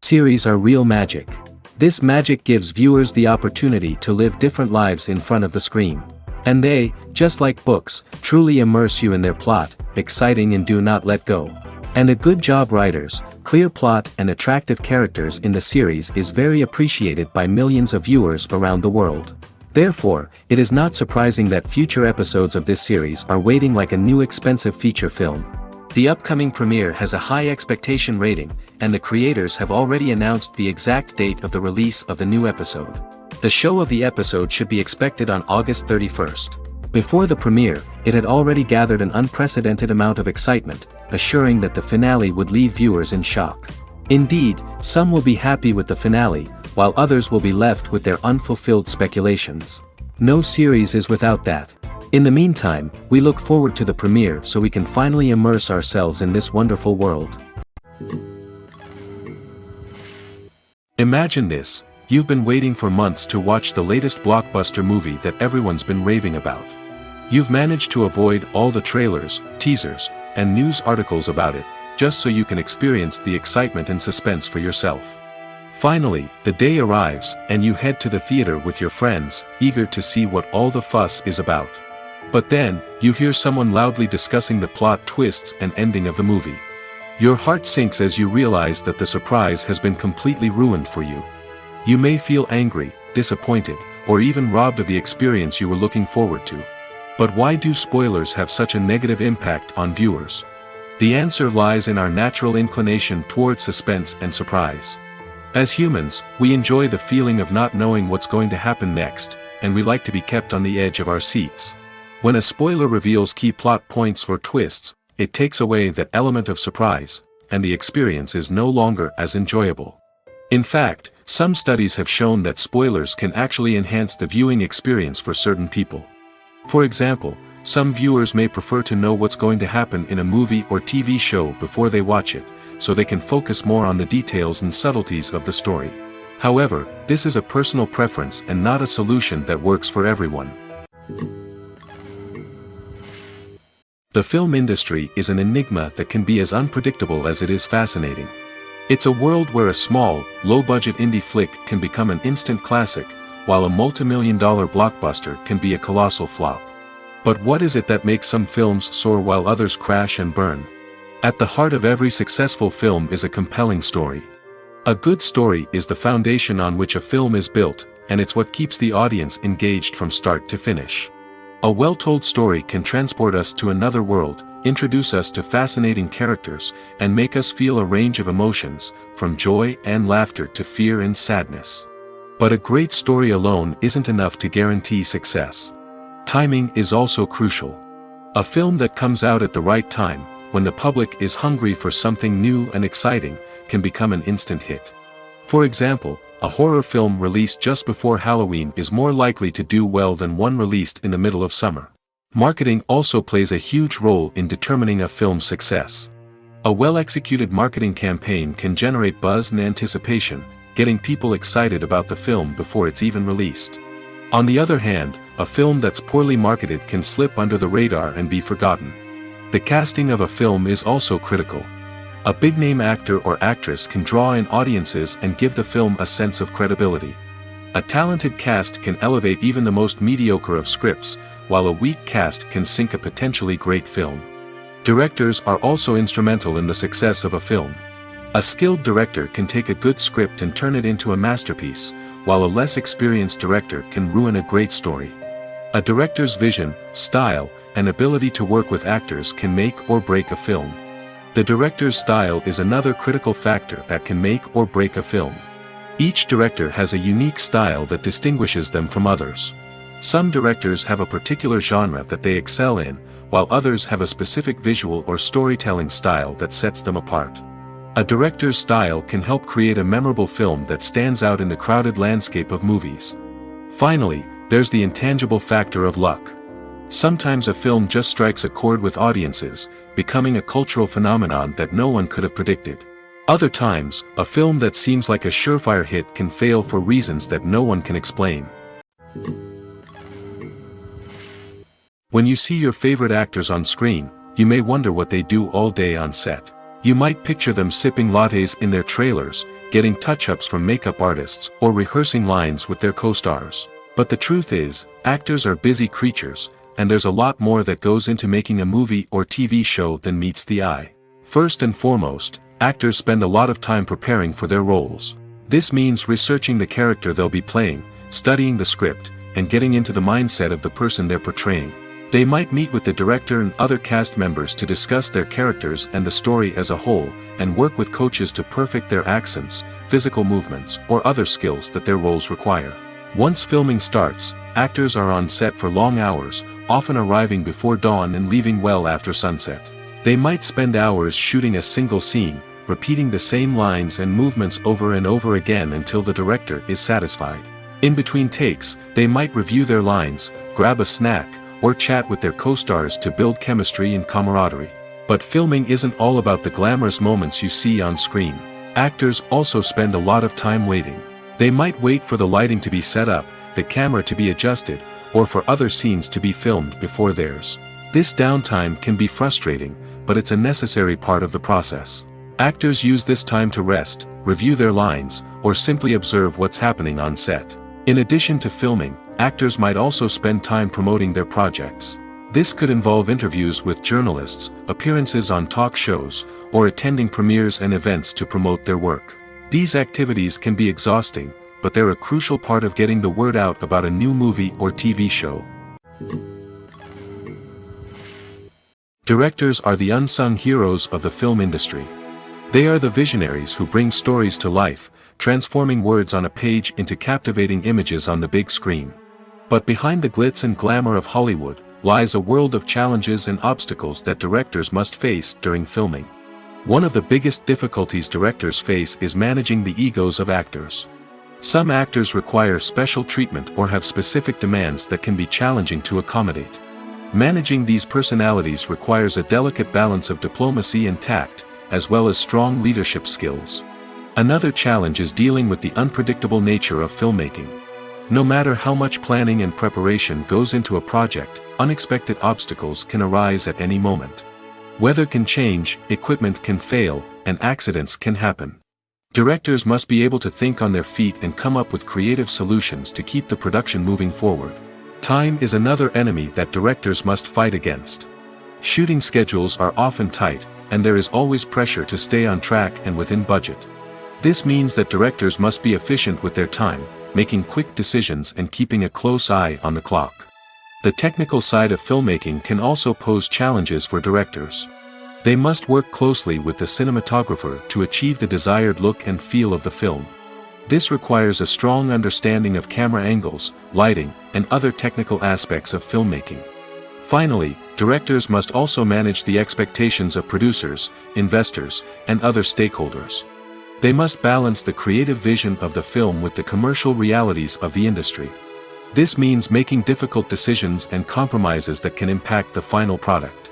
Series are real magic. This magic gives viewers the opportunity to live different lives in front of the screen. And they, just like books, truly immerse you in their plot, exciting and do not let go. And a good job writers, clear plot and attractive characters in the series is very appreciated by millions of viewers around the world. Therefore, it is not surprising that future episodes of this series are waiting like a new expensive feature film. The upcoming premiere has a high expectation rating, and the creators have already announced the exact date of the release of the new episode. The show of the episode should be expected on August 31st. Before the premiere, it had already gathered an unprecedented amount of excitement, assuring that the finale would leave viewers in shock. Indeed, some will be happy with the finale, while others will be left with their unfulfilled speculations. No series is without that. In the meantime, we look forward to the premiere so we can finally immerse ourselves in this wonderful world. Imagine this. You've been waiting for months to watch the latest blockbuster movie that everyone's been raving about. You've managed to avoid all the trailers, teasers, and news articles about it, just so you can experience the excitement and suspense for yourself. Finally, the day arrives, and you head to the theater with your friends, eager to see what all the fuss is about. But then, you hear someone loudly discussing the plot twists and ending of the movie. Your heart sinks as you realize that the surprise has been completely ruined for you. You may feel angry, disappointed, or even robbed of the experience you were looking forward to. But why do spoilers have such a negative impact on viewers? The answer lies in our natural inclination toward suspense and surprise. As humans, we enjoy the feeling of not knowing what's going to happen next, and we like to be kept on the edge of our seats. When a spoiler reveals key plot points or twists, it takes away that element of surprise, and the experience is no longer as enjoyable. In fact, some studies have shown that spoilers can actually enhance the viewing experience for certain people. For example, some viewers may prefer to know what's going to happen in a movie or TV show before they watch it, so they can focus more on the details and subtleties of the story. However, this is a personal preference and not a solution that works for everyone. The film industry is an enigma that can be as unpredictable as it is fascinating. It's a world where a small, low-budget indie flick can become an instant classic, while a multi-million-dollar blockbuster can be a colossal flop. But what is it that makes some films soar while others crash and burn? At the heart of every successful film is a compelling story. A good story is the foundation on which a film is built, and it's what keeps the audience engaged from start to finish. A well-told story can transport us to another world, introduce us to fascinating characters, and make us feel a range of emotions, from joy and laughter to fear and sadness. But a great story alone isn't enough to guarantee success. Timing is also crucial. A film that comes out at the right time, when the public is hungry for something new and exciting, can become an instant hit. For example, a horror film released just before Halloween is more likely to do well than one released in the middle of summer. Marketing also plays a huge role in determining a film's success. A well-executed marketing campaign can generate buzz and anticipation, getting people excited about the film before it's even released. On the other hand, a film that's poorly marketed can slip under the radar and be forgotten. The casting of a film is also critical. A big-name actor or actress can draw in audiences and give the film a sense of credibility. A talented cast can elevate even the most mediocre of scripts, while a weak cast can sink a potentially great film. Directors are also instrumental in the success of a film. A skilled director can take a good script and turn it into a masterpiece, while a less experienced director can ruin a great story. A director's vision, style, and ability to work with actors can make or break a film. The director's style is another critical factor that can make or break a film. Each director has a unique style that distinguishes them from others. Some directors have a particular genre that they excel in, while others have a specific visual or storytelling style that sets them apart. A director's style can help create a memorable film that stands out in the crowded landscape of movies. Finally, there's the intangible factor of luck. Sometimes a film just strikes a chord with audiences, becoming a cultural phenomenon that no one could have predicted. Other times, a film that seems like a surefire hit can fail for reasons that no one can explain. When you see your favorite actors on screen, you may wonder what they do all day on set. You might picture them sipping lattes in their trailers, getting touch-ups from makeup artists, or rehearsing lines with their co-stars. But the truth is, actors are busy creatures, and there's a lot more that goes into making a movie or TV show than meets the eye. First and foremost, actors spend a lot of time preparing for their roles. This means researching the character they'll be playing, studying the script, and getting into the mindset of the person they're portraying. They might meet with the director and other cast members to discuss their characters and the story as a whole, and work with coaches to perfect their accents, physical movements, or other skills that their roles require. Once filming starts, actors are on set for long hours, often arriving before dawn and leaving well after sunset. They might spend hours shooting a single scene, repeating the same lines and movements over and over again until the director is satisfied. In between takes, they might review their lines, grab a snack, or chat with their co-stars to build chemistry and camaraderie. But filming isn't all about the glamorous moments you see on screen. Actors also spend a lot of time waiting. They might wait for the lighting to be set up, the camera to be adjusted, or for other scenes to be filmed before theirs. This downtime can be frustrating, but it's a necessary part of the process. Actors use this time to rest, review their lines, or simply observe what's happening on set. In addition to filming, actors might also spend time promoting their projects. This could involve interviews with journalists, appearances on talk shows, or attending premieres and events to promote their work. These activities can be exhausting, but they're a crucial part of getting the word out about a new movie or TV show. Directors are the unsung heroes of the film industry. They are the visionaries who bring stories to life, transforming words on a page into captivating images on the big screen. But behind the glitz and glamour of Hollywood lies a world of challenges and obstacles that directors must face during filming. One of the biggest difficulties directors face is managing the egos of actors. Some actors require special treatment or have specific demands that can be challenging to accommodate. Managing these personalities requires a delicate balance of diplomacy and tact, as well as strong leadership skills. Another challenge is dealing with the unpredictable nature of filmmaking. No matter how much planning and preparation goes into a project, unexpected obstacles can arise at any moment. Weather can change, equipment can fail, and accidents can happen. Directors must be able to think on their feet and come up with creative solutions to keep the production moving forward. Time is another enemy that directors must fight against. Shooting schedules are often tight, and there is always pressure to stay on track and within budget. This means that directors must be efficient with their time, making quick decisions and keeping a close eye on the clock. The technical side of filmmaking can also pose challenges for directors. They must work closely with the cinematographer to achieve the desired look and feel of the film. This requires a strong understanding of camera angles, lighting, and other technical aspects of filmmaking. Finally, directors must also manage the expectations of producers, investors, and other stakeholders. They must balance the creative vision of the film with the commercial realities of the industry. This means making difficult decisions and compromises that can impact the final product.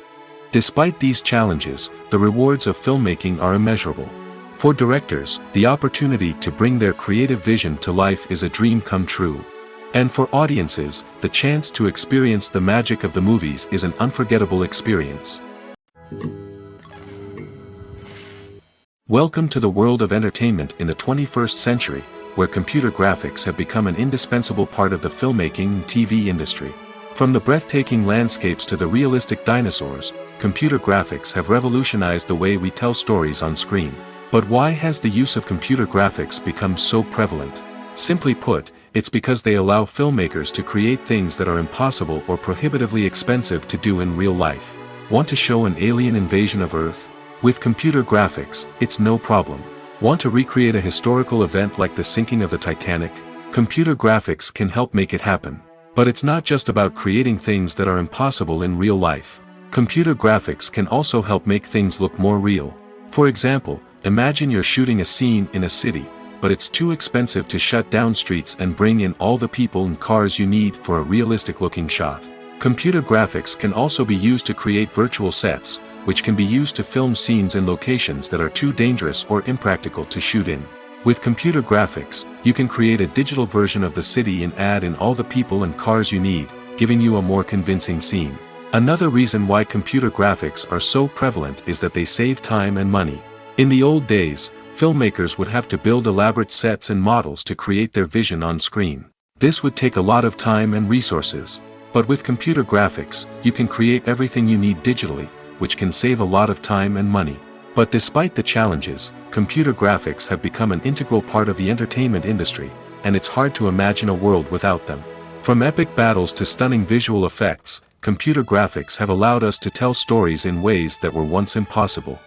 Despite these challenges, the rewards of filmmaking are immeasurable. For directors, the opportunity to bring their creative vision to life is a dream come true. And for audiences, the chance to experience the magic of the movies is an unforgettable experience. Welcome to the world of entertainment in the 21st century, where computer graphics have become an indispensable part of the filmmaking and TV industry. From the breathtaking landscapes to the realistic dinosaurs, computer graphics have revolutionized the way we tell stories on screen. But why has the use of computer graphics become so prevalent? Simply put, it's because they allow filmmakers to create things that are impossible or prohibitively expensive to do in real life. Want to show an alien invasion of Earth? With computer graphics, it's no problem. Want to recreate a historical event like the sinking of the Titanic? Computer graphics can help make it happen. But it's not just about creating things that are impossible in real life. Computer graphics can also help make things look more real. For example, imagine you're shooting a scene in a city, but it's too expensive to shut down streets and bring in all the people and cars you need for a realistic-looking shot. Computer graphics can also be used to create virtual sets, which can be used to film scenes in locations that are too dangerous or impractical to shoot in. With computer graphics, you can create a digital version of the city and add in all the people and cars you need, giving you a more convincing scene. Another reason why computer graphics are so prevalent is that they save time and money. In the old days, filmmakers would have to build elaborate sets and models to create their vision on screen. This would take a lot of time and resources. But with computer graphics, you can create everything you need digitally, which can save a lot of time and money. But despite the challenges, computer graphics have become an integral part of the entertainment industry, and it's hard to imagine a world without them. From epic battles to stunning visual effects, computer graphics have allowed us to tell stories in ways that were once impossible.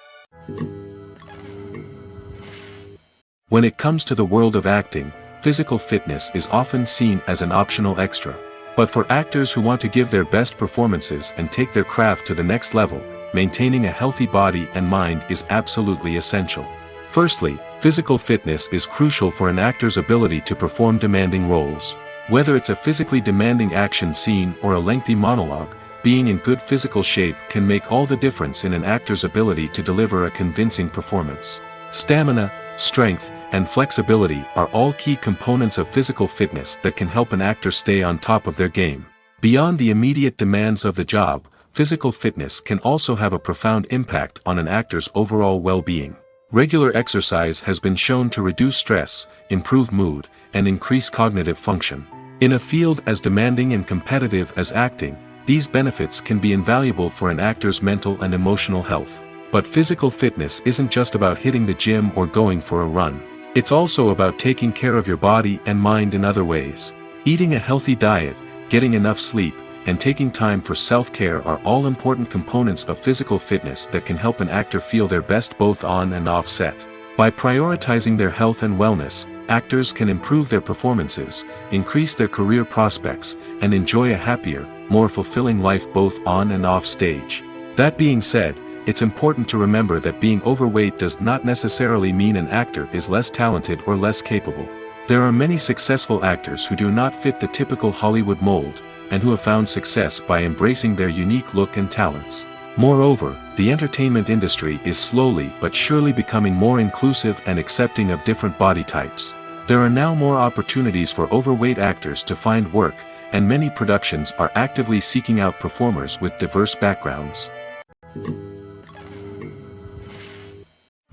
When it comes to the world of acting, physical fitness is often seen as an optional extra. But for actors who want to give their best performances and take their craft to the next level, maintaining a healthy body and mind is absolutely essential. Firstly, physical fitness is crucial for an actor's ability to perform demanding roles. Whether it's a physically demanding action scene or a lengthy monologue, being in good physical shape can make all the difference in an actor's ability to deliver a convincing performance. Stamina, strength, and flexibility are all key components of physical fitness that can help an actor stay on top of their game. Beyond the immediate demands of the job, physical fitness can also have a profound impact on an actor's overall well-being. Regular exercise has been shown to reduce stress, improve mood, and increase cognitive function. In a field as demanding and competitive as acting, these benefits can be invaluable for an actor's mental and emotional health. But physical fitness isn't just about hitting the gym or going for a run. It's also about taking care of your body and mind in other ways. Eating a healthy diet, getting enough sleep, and taking time for self-care are all important components of physical fitness that can help an actor feel their best both on and off set. By prioritizing their health and wellness, actors can improve their performances, increase their career prospects, and enjoy a happier, more fulfilling life both on and off stage. That being said, it's important to remember that being overweight does not necessarily mean an actor is less talented or less capable. There are many successful actors who do not fit the typical Hollywood mold, and who have found success by embracing their unique look and talents. Moreover, the entertainment industry is slowly but surely becoming more inclusive and accepting of different body types. There are now more opportunities for overweight actors to find work, and many productions are actively seeking out performers with diverse backgrounds.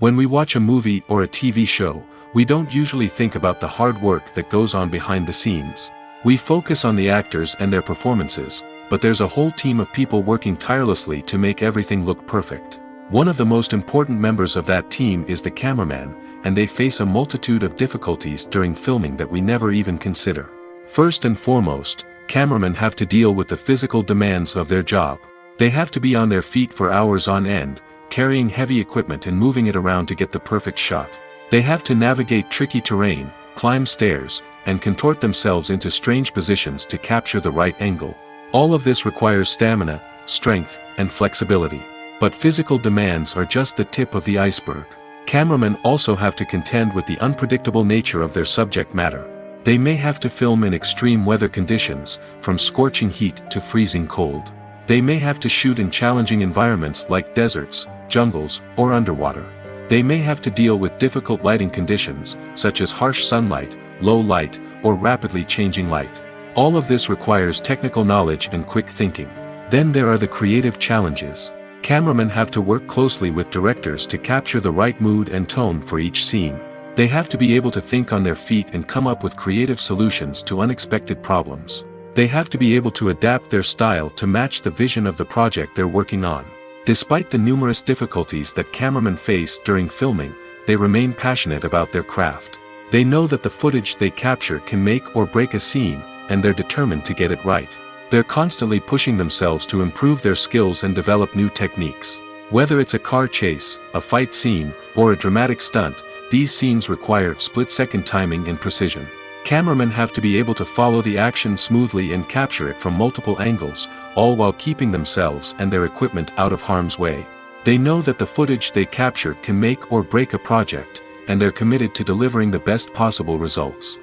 When we watch a movie or a TV show, we don't usually think about the hard work that goes on behind the scenes. We focus on the actors and their performances, but there's a whole team of people working tirelessly to make everything look perfect. One of the most important members of that team is the cameraman, and they face a multitude of difficulties during filming that we never even consider. First and foremost, cameramen have to deal with the physical demands of their job. They have to be on their feet for hours on end, carrying heavy equipment and moving it around to get the perfect shot. They have to navigate tricky terrain, climb stairs, and contort themselves into strange positions to capture the right angle. All of this requires stamina, strength, and flexibility. But physical demands are just the tip of the iceberg. Cameramen also have to contend with the unpredictable nature of their subject matter. They may have to film in extreme weather conditions, from scorching heat to freezing cold. They may have to shoot in challenging environments like deserts, jungles, or underwater. They may have to deal with difficult lighting conditions, such as harsh sunlight, low light, or rapidly changing light. All of this requires technical knowledge and quick thinking. Then there are the creative challenges. Cameramen have to work closely with directors to capture the right mood and tone for each scene. They have to be able to think on their feet and come up with creative solutions to unexpected problems. They have to be able to adapt their style to match the vision of the project they're working on. Despite the numerous difficulties that cameramen face during filming, they remain passionate about their craft. They know that the footage they capture can make or break a scene, and they're determined to get it right. They're constantly pushing themselves to improve their skills and develop new techniques. Whether it's a car chase, a fight scene, or a dramatic stunt, these scenes require split-second timing and precision. Cameramen have to be able to follow the action smoothly and capture it from multiple angles, all while keeping themselves and their equipment out of harm's way. They know that the footage they capture can make or break a project, and they're committed to delivering the best possible results.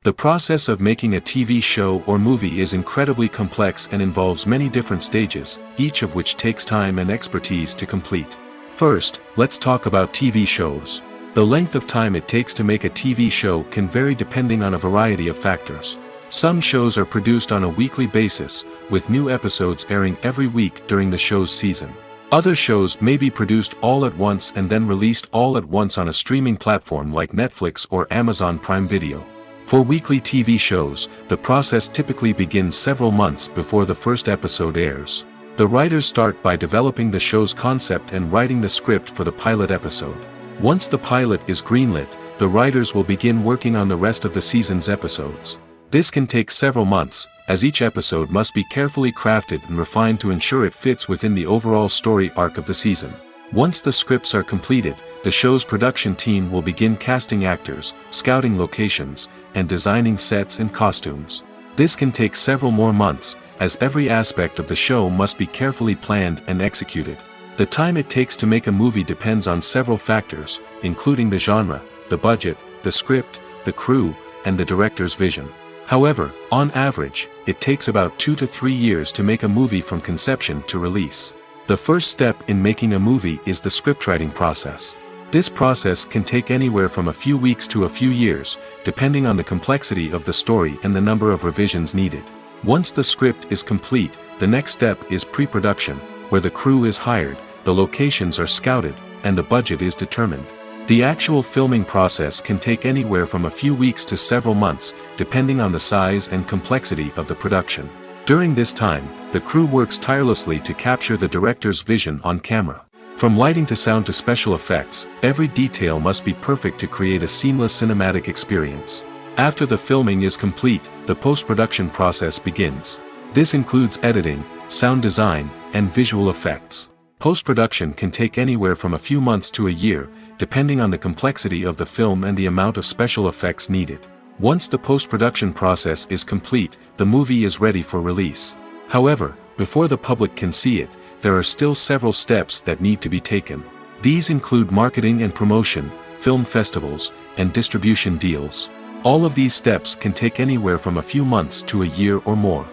The process of making a TV show or movie is incredibly complex and involves many different stages, each of which takes time and expertise to complete. First, let's talk about TV shows. The length of time it takes to make a TV show can vary depending on a variety of factors. Some shows are produced on a weekly basis, with new episodes airing every week during the show's season. Other shows may be produced all at once and then released all at once on a streaming platform like Netflix or Amazon Prime Video. For weekly TV shows, the process typically begins several months before the first episode airs. The writers start by developing the show's concept and writing the script for the pilot episode. Once the pilot is greenlit, the writers will begin working on the rest of the season's episodes. This can take several months, as each episode must be carefully crafted and refined to ensure it fits within the overall story arc of the season. Once the scripts are completed, the show's production team will begin casting actors, scouting locations, and designing sets and costumes. This can take several more months, as every aspect of the show must be carefully planned and executed. The time it takes to make a movie depends on several factors, including the genre, the budget, the script, the crew, and the director's vision. However, on average, it takes about 2 to 3 years to make a movie from conception to release. The first step in making a movie is the scriptwriting process. This process can take anywhere from a few weeks to a few years, depending on the complexity of the story and the number of revisions needed. Once the script is complete, the next step is pre-production, where the crew is hired, the locations are scouted, and the budget is determined. The actual filming process can take anywhere from a few weeks to several months, depending on the size and complexity of the production. During this time, the crew works tirelessly to capture the director's vision on camera. From lighting to sound to special effects, every detail must be perfect to create a seamless cinematic experience. After the filming is complete, the post-production process begins. This includes editing, sound design, and visual effects. Post-production can take anywhere from a few months to a year, depending on the complexity of the film and the amount of special effects needed. Once the post-production process is complete, the movie is ready for release. However, before the public can see it, there are still several steps that need to be taken. These include marketing and promotion, film festivals, and distribution deals. All of these steps can take anywhere from a few months to a year or more.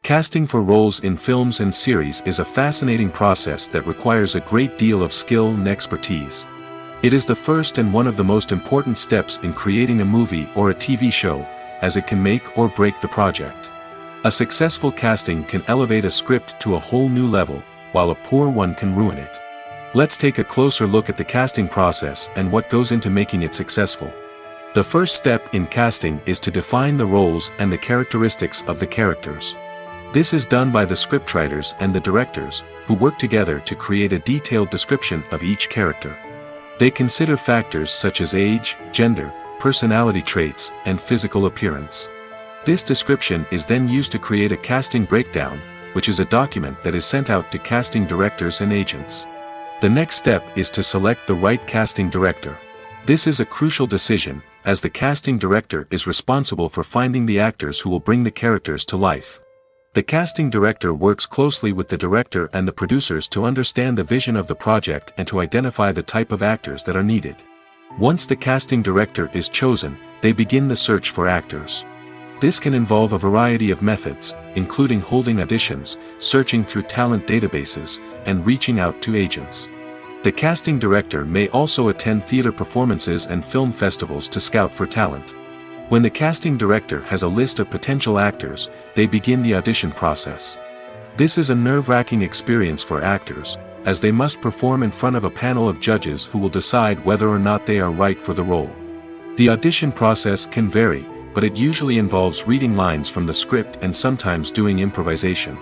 Casting for roles in films and series is a fascinating process that requires a great deal of skill and expertise. It is the first and one of the most important steps in creating a movie or a TV show, as it can make or break the project. A successful casting can elevate a script to a whole new level, while a poor one can ruin it. Let's take a closer look at the casting process and what goes into making it successful. The first step in casting is to define the roles and the characteristics of the characters. This is done by the scriptwriters and the directors, who work together to create a detailed description of each character. They consider factors such as age, gender, personality traits, and physical appearance. This description is then used to create a casting breakdown, which is a document that is sent out to casting directors and agents. The next step is to select the right casting director. This is a crucial decision, as the casting director is responsible for finding the actors who will bring the characters to life. The casting director works closely with the director and the producers to understand the vision of the project and to identify the type of actors that are needed. Once the casting director is chosen, they begin the search for actors. This can involve a variety of methods, including holding auditions, searching through talent databases, and reaching out to agents. The casting director may also attend theater performances and film festivals to scout for talent. When the casting director has a list of potential actors, they begin the audition process. This is a nerve-wracking experience for actors, as they must perform in front of a panel of judges who will decide whether or not they are right for the role. The audition process can vary, but it usually involves reading lines from the script and sometimes doing improvisation.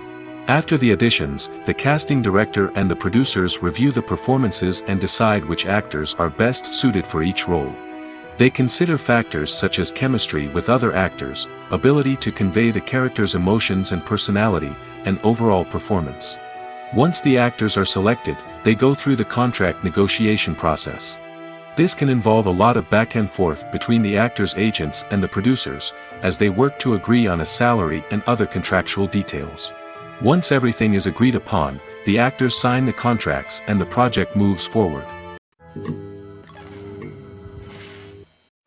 After the auditions, the casting director and the producers review the performances and decide which actors are best suited for each role. They consider factors such as chemistry with other actors, ability to convey the character's emotions and personality, and overall performance. Once the actors are selected, they go through the contract negotiation process. This can involve a lot of back and forth between the actors' agents and the producers, as they work to agree on a salary and other contractual details. Once everything is agreed upon, the actors sign the contracts and the project moves forward.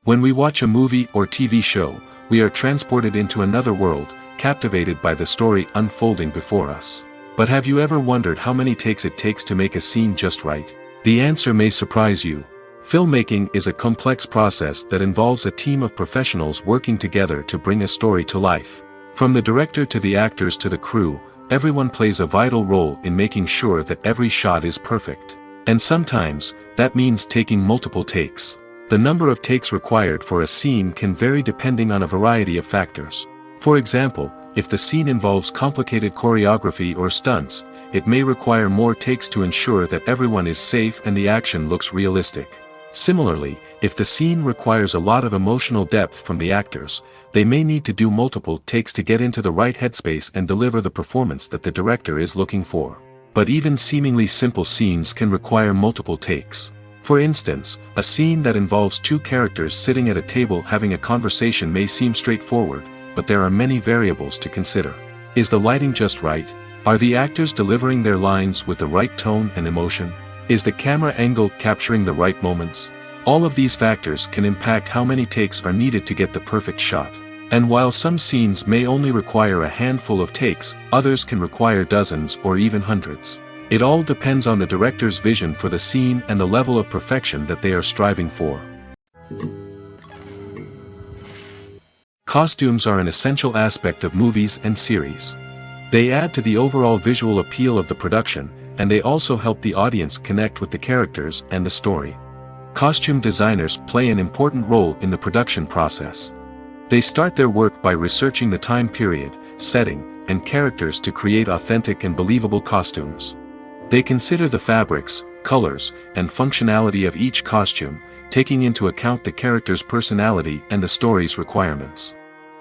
When we watch a movie or TV show, we are transported into another world, captivated by the story unfolding before us. But have you ever wondered how many takes it takes to make a scene just right? The answer may surprise you. Filmmaking is a complex process that involves a team of professionals working together to bring a story to life. From the director to the actors to the crew, everyone plays a vital role in making sure that every shot is perfect. And sometimes, that means taking multiple takes. The number of takes required for a scene can vary depending on a variety of factors. For example, if the scene involves complicated choreography or stunts, it may require more takes to ensure that everyone is safe and the action looks realistic. Similarly, if the scene requires a lot of emotional depth from the actors, they may need to do multiple takes to get into the right headspace and deliver the performance that the director is looking for. But even seemingly simple scenes can require multiple takes. For instance, a scene that involves two characters sitting at a table having a conversation may seem straightforward, but there are many variables to consider. Is the lighting just right? Are the actors delivering their lines with the right tone and emotion? Is the camera angle capturing the right moments? All of these factors can impact how many takes are needed to get the perfect shot. And while some scenes may only require a handful of takes, others can require dozens or even hundreds. It all depends on the director's vision for the scene and the level of perfection that they are striving for. Costumes are an essential aspect of movies and series. They add to the overall visual appeal of the production, and they also help the audience connect with the characters and the story. Costume designers play an important role in the production process. They start their work by researching the time period, setting, and characters to create authentic and believable costumes. They consider the fabrics, colors, and functionality of each costume, taking into account the character's personality and the story's requirements.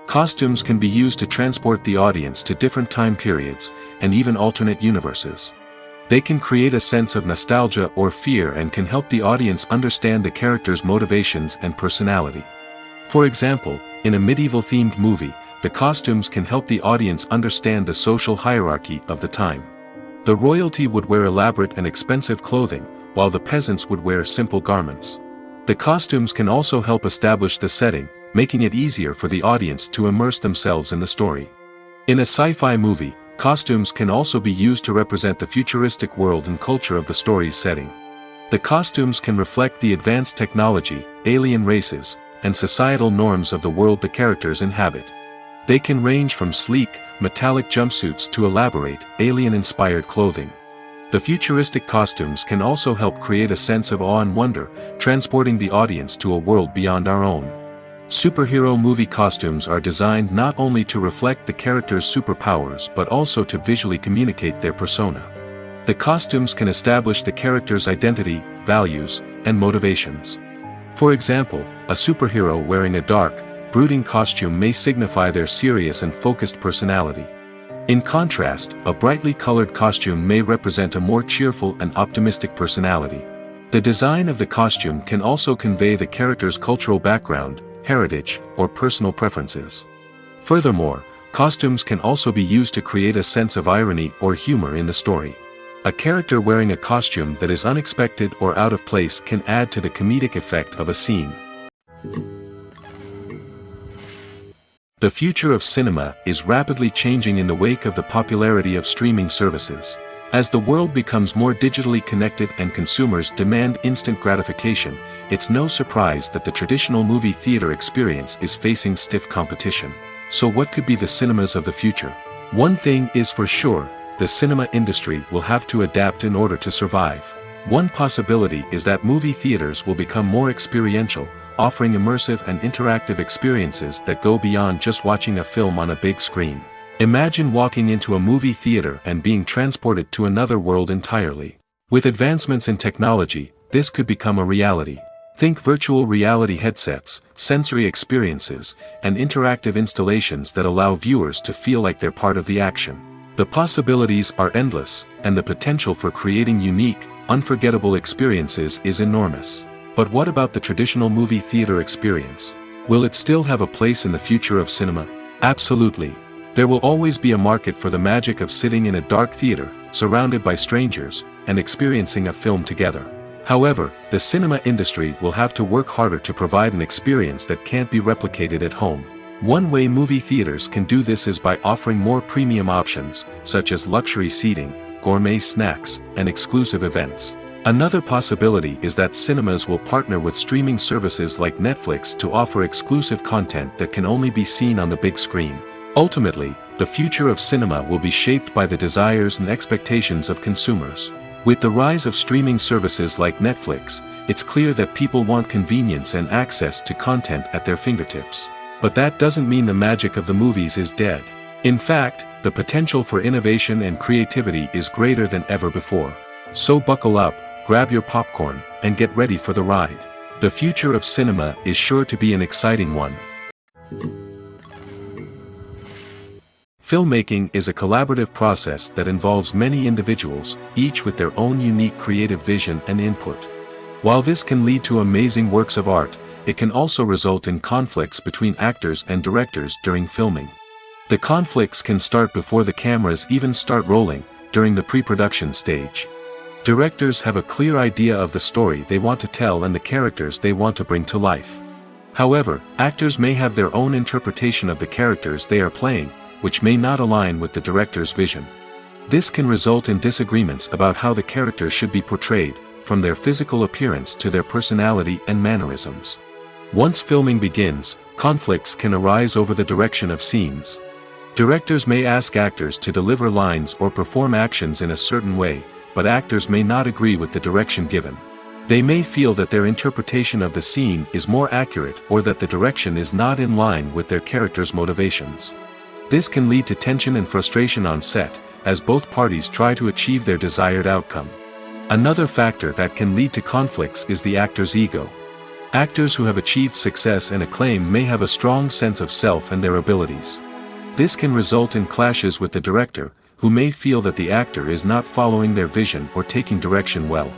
Costumes can be used to transport the audience to different time periods, and even alternate universes. They can create a sense of nostalgia or fear and can help the audience understand the character's motivations and personality. For example, in a medieval-themed movie, the costumes can help the audience understand the social hierarchy of the time. The royalty would wear elaborate and expensive clothing, while the peasants would wear simple garments. The costumes can also help establish the setting, making it easier for the audience to immerse themselves in the story. In a sci-fi movie, costumes can also be used to represent the futuristic world and culture of the story's setting. The costumes can reflect the advanced technology, alien races, and societal norms of the world the characters inhabit. They can range from sleek, metallic jumpsuits to elaborate, alien-inspired clothing. The futuristic costumes can also help create a sense of awe and wonder, transporting the audience to a world beyond our own. Superhero movie costumes are designed not only to reflect the character's superpowers but also to visually communicate their persona. The costumes can establish the character's identity, values, and motivations. For example, a superhero wearing a dark, brooding costume may signify their serious and focused personality. In contrast, a brightly colored costume may represent a more cheerful and optimistic personality. The design of the costume can also convey the character's cultural background, heritage, or personal preferences. Furthermore, costumes can also be used to create a sense of irony or humor in the story. A character wearing a costume that is unexpected or out of place can add to the comedic effect of a scene. The future of cinema is rapidly changing in the wake of the popularity of streaming services. As the world becomes more digitally connected and consumers demand instant gratification, it's no surprise that the traditional movie theater experience is facing stiff competition. So what could be the cinemas of the future? One thing is for sure, the cinema industry will have to adapt in order to survive. One possibility is that movie theaters will become more experiential, offering immersive and interactive experiences that go beyond just watching a film on a big screen. Imagine walking into a movie theater and being transported to another world entirely. With advancements in technology, this could become a reality. Think virtual reality headsets, sensory experiences, and interactive installations that allow viewers to feel like they're part of the action. The possibilities are endless, and the potential for creating unique, unforgettable experiences is enormous. But what about the traditional movie theater experience? Will it still have a place in the future of cinema? Absolutely. There will always be a market for the magic of sitting in a dark theater, surrounded by strangers, and experiencing a film together. However, the cinema industry will have to work harder to provide an experience that can't be replicated at home. One way movie theaters can do this is by offering more premium options, such as luxury seating, gourmet snacks, and exclusive events. Another possibility is that cinemas will partner with streaming services like Netflix to offer exclusive content that can only be seen on the big screen. Ultimately, the future of cinema will be shaped by the desires and expectations of consumers. With the rise of streaming services like Netflix, it's clear that people want convenience and access to content at their fingertips. But that doesn't mean the magic of the movies is dead. In fact, the potential for innovation and creativity is greater than ever before. So buckle up, grab your popcorn, and get ready for the ride. The future of cinema is sure to be an exciting one. Filmmaking is a collaborative process that involves many individuals, each with their own unique creative vision and input. While this can lead to amazing works of art, it can also result in conflicts between actors and directors during filming. The conflicts can start before the cameras even start rolling, during the pre-production stage. Directors have a clear idea of the story they want to tell and the characters they want to bring to life. However, actors may have their own interpretation of the characters they are playing, which may not align with the director's vision. This can result in disagreements about how the characters should be portrayed, from their physical appearance to their personality and mannerisms. Once filming begins, conflicts can arise over the direction of scenes. Directors may ask actors to deliver lines or perform actions in a certain way, but actors may not agree with the direction given. They may feel that their interpretation of the scene is more accurate or that the direction is not in line with their character's motivations. This can lead to tension and frustration on set, as both parties try to achieve their desired outcome. Another factor that can lead to conflicts is the actor's ego. Actors who have achieved success and acclaim may have a strong sense of self and their abilities. This can result in clashes with the director, who may feel that the actor is not following their vision or taking direction well.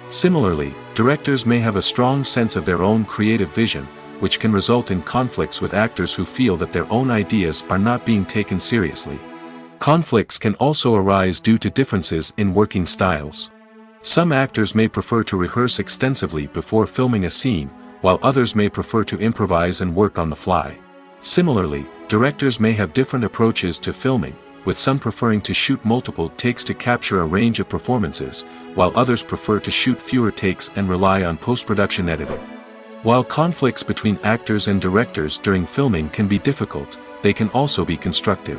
Similarly, directors may have a strong sense of their own creative vision, which can result in conflicts with actors who feel that their own ideas are not being taken seriously. Conflicts can also arise due to differences in working styles. Some actors may prefer to rehearse extensively before filming a scene, while others may prefer to improvise and work on the fly. Similarly, directors may have different approaches to filming, with some preferring to shoot multiple takes to capture a range of performances, while others prefer to shoot fewer takes and rely on post-production editing. While conflicts between actors and directors during filming can be difficult, they can also be constructive.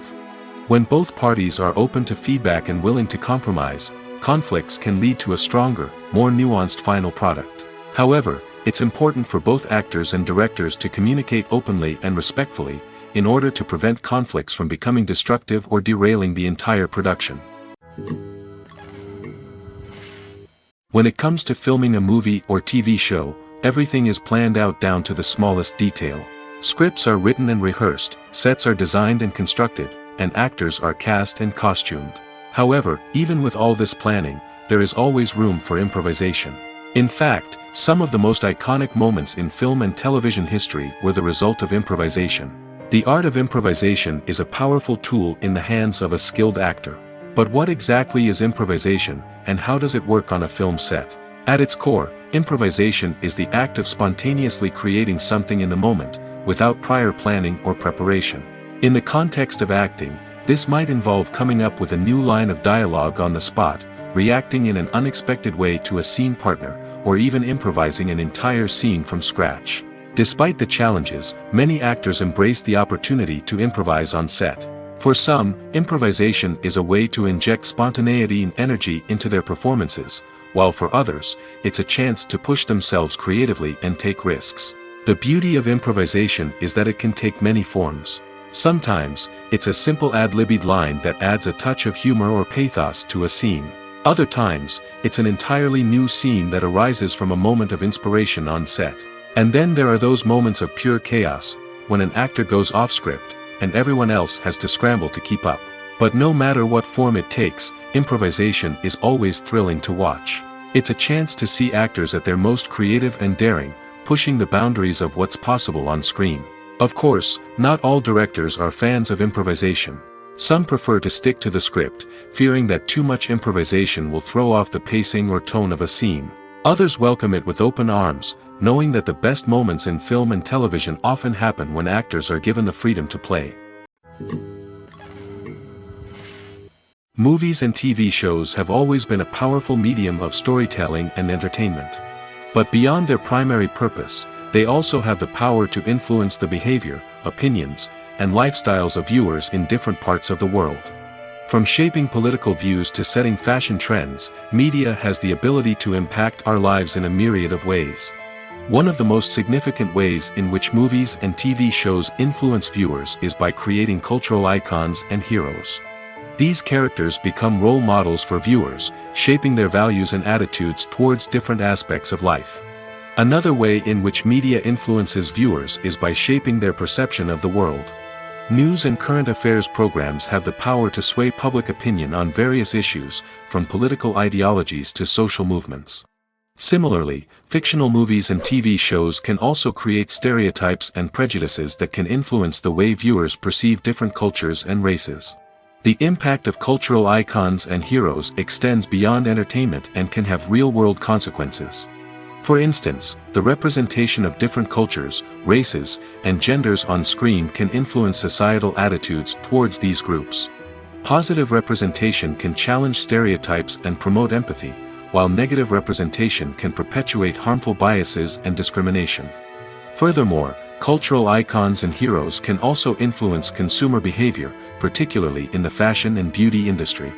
When both parties are open to feedback and willing to compromise, conflicts can lead to a stronger, more nuanced final product. However, it's important for both actors and directors to communicate openly and respectfully, in order to prevent conflicts from becoming destructive or derailing the entire production. When it comes to filming a movie or TV show, everything is planned out down to the smallest detail. Scripts are written and rehearsed, sets are designed and constructed, and actors are cast and costumed. However, even with all this planning, there is always room for improvisation. In fact, some of the most iconic moments in film and television history were the result of improvisation. The art of improvisation is a powerful tool in the hands of a skilled actor. But what exactly is improvisation, and how does it work on a film set? At its core, improvisation is the act of spontaneously creating something in the moment, without prior planning or preparation. In the context of acting, this might involve coming up with a new line of dialogue on the spot, reacting in an unexpected way to a scene partner, or even improvising an entire scene from scratch. Despite the challenges, many actors embrace the opportunity to improvise on set. For some, improvisation is a way to inject spontaneity and energy into their performances, while for others, it's a chance to push themselves creatively and take risks. The beauty of improvisation is that it can take many forms. Sometimes, it's a simple ad-libbed line that adds a touch of humor or pathos to a scene. Other times, it's an entirely new scene that arises from a moment of inspiration on set. And then there are those moments of pure chaos, when an actor goes off script, and everyone else has to scramble to keep up. But no matter what form it takes, improvisation is always thrilling to watch. It's a chance to see actors at their most creative and daring, pushing the boundaries of what's possible on screen. Of course, not all directors are fans of improvisation. Some prefer to stick to the script, fearing that too much improvisation will throw off the pacing or tone of a scene. Others welcome it with open arms, knowing that the best moments in film and television often happen when actors are given the freedom to play. Movies and TV shows have always been a powerful medium of storytelling and entertainment. But beyond their primary purpose, they also have the power to influence the behavior, opinions, and lifestyles of viewers in different parts of the world. From shaping political views to setting fashion trends, media has the ability to impact our lives in a myriad of ways. One of the most significant ways in which movies and TV shows influence viewers is by creating cultural icons and heroes. These characters become role models for viewers, shaping their values and attitudes towards different aspects of life. Another way in which media influences viewers is by shaping their perception of the world. News and current affairs programs have the power to sway public opinion on various issues, from political ideologies to social movements. Similarly, fictional movies and TV shows can also create stereotypes and prejudices that can influence the way viewers perceive different cultures and races. The impact of cultural icons and heroes extends beyond entertainment and can have real-world consequences. For instance, the representation of different cultures, races, and genders on screen can influence societal attitudes towards these groups. Positive representation can challenge stereotypes and promote empathy, while negative representation can perpetuate harmful biases and discrimination. Furthermore, cultural icons and heroes can also influence consumer behavior, particularly in the fashion and beauty industry.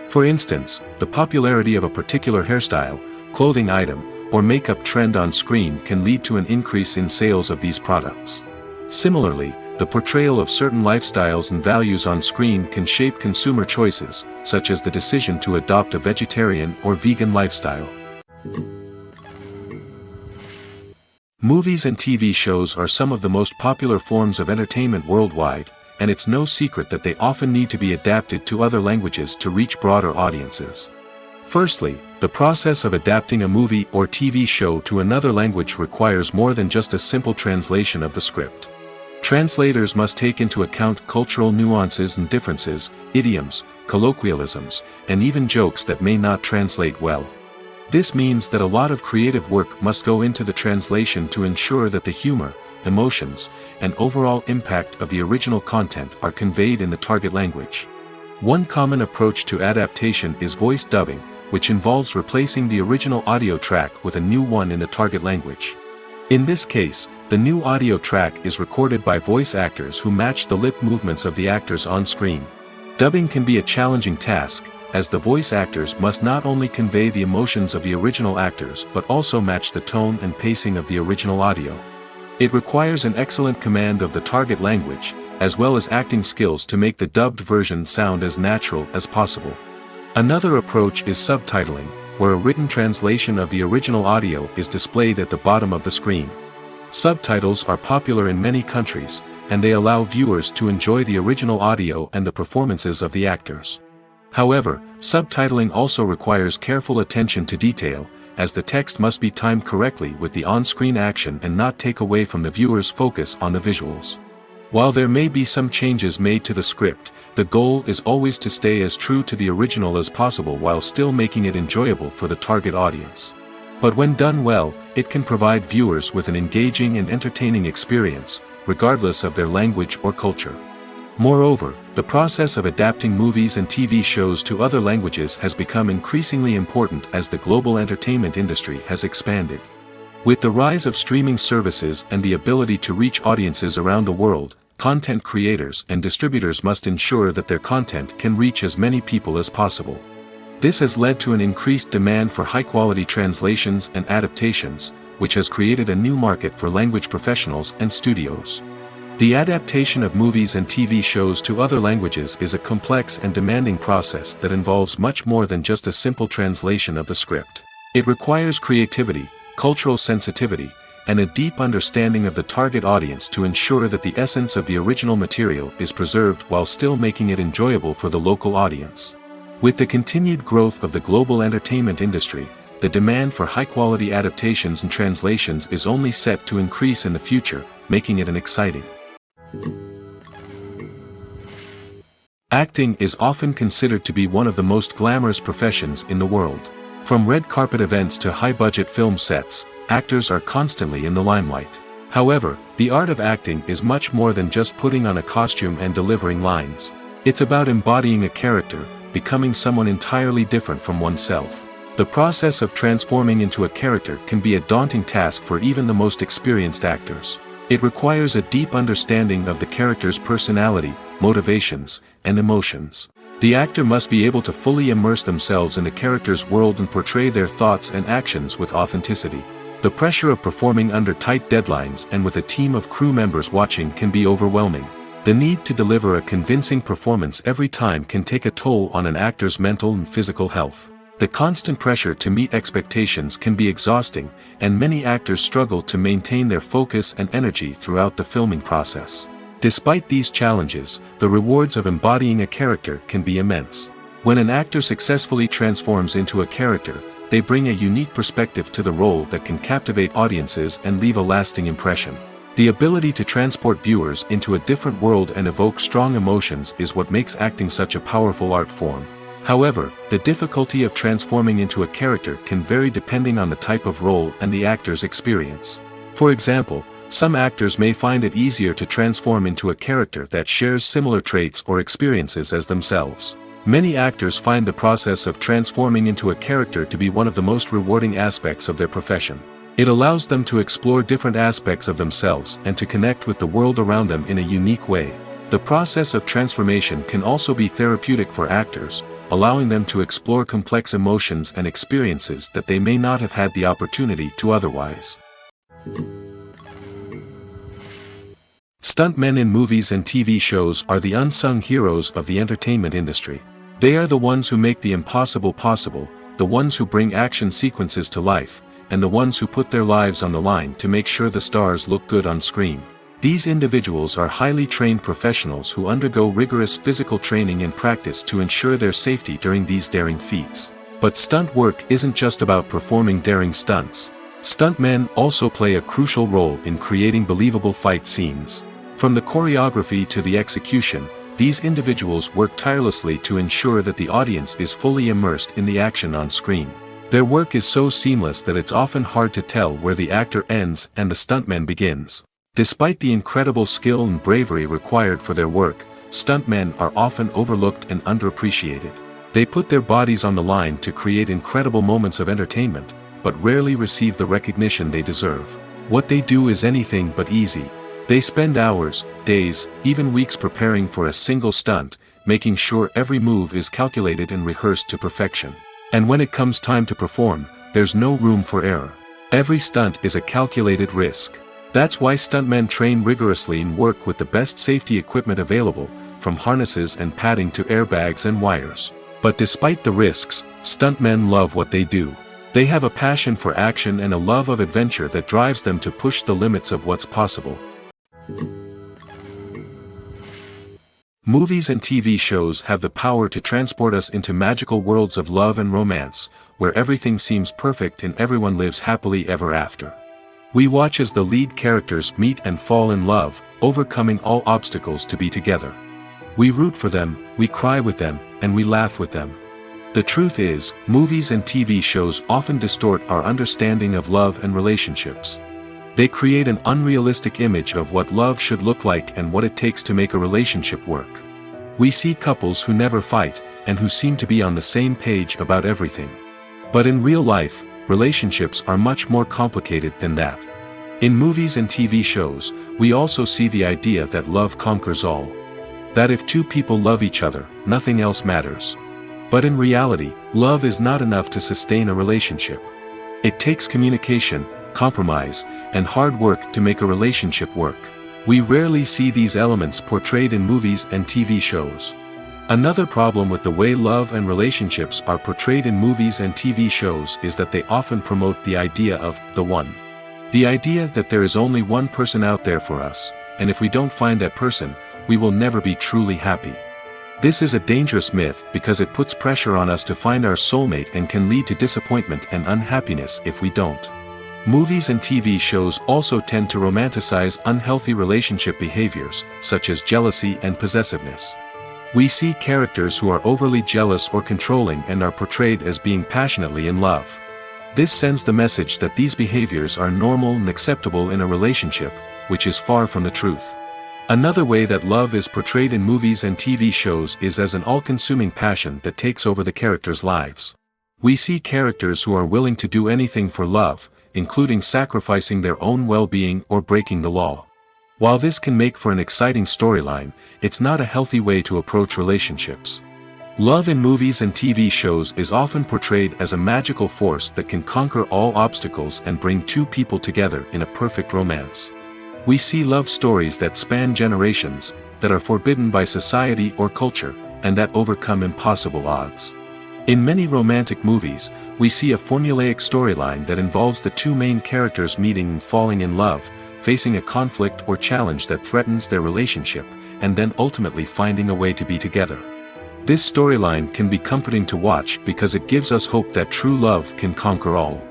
For instance, the popularity of a particular hairstyle, clothing item, or makeup trend on screen can lead to an increase in sales of these products. Similarly, the portrayal of certain lifestyles and values on screen can shape consumer choices, such as the decision to adopt a vegetarian or vegan lifestyle. Movies and TV shows are some of the most popular forms of entertainment worldwide, and it's no secret that they often need to be adapted to other languages to reach broader audiences. Firstly, the process of adapting a movie or TV show to another language requires more than just a simple translation of the script. Translators must take into account cultural nuances and differences, idioms, colloquialisms, and even jokes that may not translate well. This means that a lot of creative work must go into the translation to ensure that the humor, emotions, and overall impact of the original content are conveyed in the target language. One common approach to adaptation is voice dubbing, which involves replacing the original audio track with a new one in the target language. In this case, the new audio track is recorded by voice actors who match the lip movements of the actors on screen. Dubbing can be a challenging task, as the voice actors must not only convey the emotions of the original actors but also match the tone and pacing of the original audio. It requires an excellent command of the target language, as well as acting skills to make the dubbed version sound as natural as possible. Another approach is subtitling, where a written translation of the original audio is displayed at the bottom of the screen. Subtitles are popular in many countries, and they allow viewers to enjoy the original audio and the performances of the actors. However, subtitling also requires careful attention to detail, as the text must be timed correctly with the on-screen action and not take away from the viewer's focus on the visuals. While there may be some changes made to the script, the goal is always to stay as true to the original as possible while still making it enjoyable for the target audience. But when done well, it can provide viewers with an engaging and entertaining experience, regardless of their language or culture. Moreover, the process of adapting movies and TV shows to other languages has become increasingly important as the global entertainment industry has expanded. With the rise of streaming services and the ability to reach audiences around the world, content creators and distributors must ensure that their content can reach as many people as possible. This has led to an increased demand for high-quality translations and adaptations, which has created a new market for language professionals and studios. The adaptation of movies and TV shows to other languages is a complex and demanding process that involves much more than just a simple translation of the script. It requires creativity, cultural sensitivity, and a deep understanding of the target audience to ensure that the essence of the original material is preserved while still making it enjoyable for the local audience. With the continued growth of the global entertainment industry, the demand for high-quality adaptations and translations is only set to increase in the future, making it an exciting. Acting is often considered to be one of the most glamorous professions in the world. From red carpet events to high-budget film sets, actors are constantly in the limelight. However, the art of acting is much more than just putting on a costume and delivering lines. It's about embodying a character, becoming someone entirely different from oneself. The process of transforming into a character can be a daunting task for even the most experienced actors. It requires a deep understanding of the character's personality, motivations, and emotions. The actor must be able to fully immerse themselves in the character's world and portray their thoughts and actions with authenticity. The pressure of performing under tight deadlines and with a team of crew members watching can be overwhelming. The need to deliver a convincing performance every time can take a toll on an actor's mental and physical health. The constant pressure to meet expectations can be exhausting, and many actors struggle to maintain their focus and energy throughout the filming process. Despite these challenges, the rewards of embodying a character can be immense. When an actor successfully transforms into a character, they bring a unique perspective to the role that can captivate audiences and leave a lasting impression. The ability to transport viewers into a different world and evoke strong emotions is what makes acting such a powerful art form. However, the difficulty of transforming into a character can vary depending on the type of role and the actor's experience. For example, some actors may find it easier to transform into a character that shares similar traits or experiences as themselves. Many actors find the process of transforming into a character to be one of the most rewarding aspects of their profession. It allows them to explore different aspects of themselves and to connect with the world around them in a unique way. The process of transformation can also be therapeutic for actors, allowing them to explore complex emotions and experiences that they may not have had the opportunity to otherwise. Stuntmen in movies and TV shows are the unsung heroes of the entertainment industry. They are the ones who make the impossible possible, the ones who bring action sequences to life, and the ones who put their lives on the line to make sure the stars look good on screen. These individuals are highly trained professionals who undergo rigorous physical training and practice to ensure their safety during these daring feats. But stunt work isn't just about performing daring stunts. Stuntmen also play a crucial role in creating believable fight scenes. From the choreography to the execution, these individuals work tirelessly to ensure that the audience is fully immersed in the action on screen. Their work is so seamless that it's often hard to tell where the actor ends and the stuntman begins. Despite the incredible skill and bravery required for their work, stuntmen are often overlooked and underappreciated. They put their bodies on the line to create incredible moments of entertainment, but rarely receive the recognition they deserve. What they do is anything but easy. They spend hours, days, even weeks preparing for a single stunt, making sure every move is calculated and rehearsed to perfection. And when it comes time to perform, there's no room for error. Every stunt is a calculated risk. That's why stuntmen train rigorously and work with the best safety equipment available, from harnesses and padding to airbags and wires. But despite the risks, stuntmen love what they do. They have a passion for action and a love of adventure that drives them to push the limits of what's possible. Movies and TV shows have the power to transport us into magical worlds of love and romance, where everything seems perfect and everyone lives happily ever after. We watch as the lead characters meet and fall in love, overcoming all obstacles to be together. We root for them, we cry with them, and we laugh with them. The truth is, movies and TV shows often distort our understanding of love and relationships. They create an unrealistic image of what love should look like and what it takes to make a relationship work. We see couples who never fight, and who seem to be on the same page about everything. But in real life, relationships are much more complicated than that. In movies and TV shows, we also see the idea that love conquers all. That if two people love each other, nothing else matters. But in reality, love is not enough to sustain a relationship. It takes communication, compromise, and hard work to make a relationship work. We rarely see these elements portrayed in movies and TV shows. Another problem with the way love and relationships are portrayed in movies and TV shows is that they often promote the idea of the one. The idea that there is only one person out there for us, and if we don't find that person, we will never be truly happy. This is a dangerous myth because it puts pressure on us to find our soulmate and can lead to disappointment and unhappiness if we don't. Movies and TV shows also tend to romanticize unhealthy relationship behaviors, such as jealousy and possessiveness. We see characters who are overly jealous or controlling and are portrayed as being passionately in love. This sends the message that these behaviors are normal and acceptable in a relationship, which is far from the truth. Another way that love is portrayed in movies and TV shows is as an all-consuming passion that takes over the characters' lives. We see characters who are willing to do anything for love, including sacrificing their own well-being or breaking the law. While this can make for an exciting storyline, it's not a healthy way to approach relationships. Love in movies and TV shows is often portrayed as a magical force that can conquer all obstacles and bring two people together in a perfect romance. We see love stories that span generations, that are forbidden by society or culture, and that overcome impossible odds. In many romantic movies, we see a formulaic storyline that involves the two main characters meeting and falling in love, facing a conflict or challenge that threatens their relationship, and then ultimately finding a way to be together. This storyline can be comforting to watch because it gives us hope that true love can conquer all.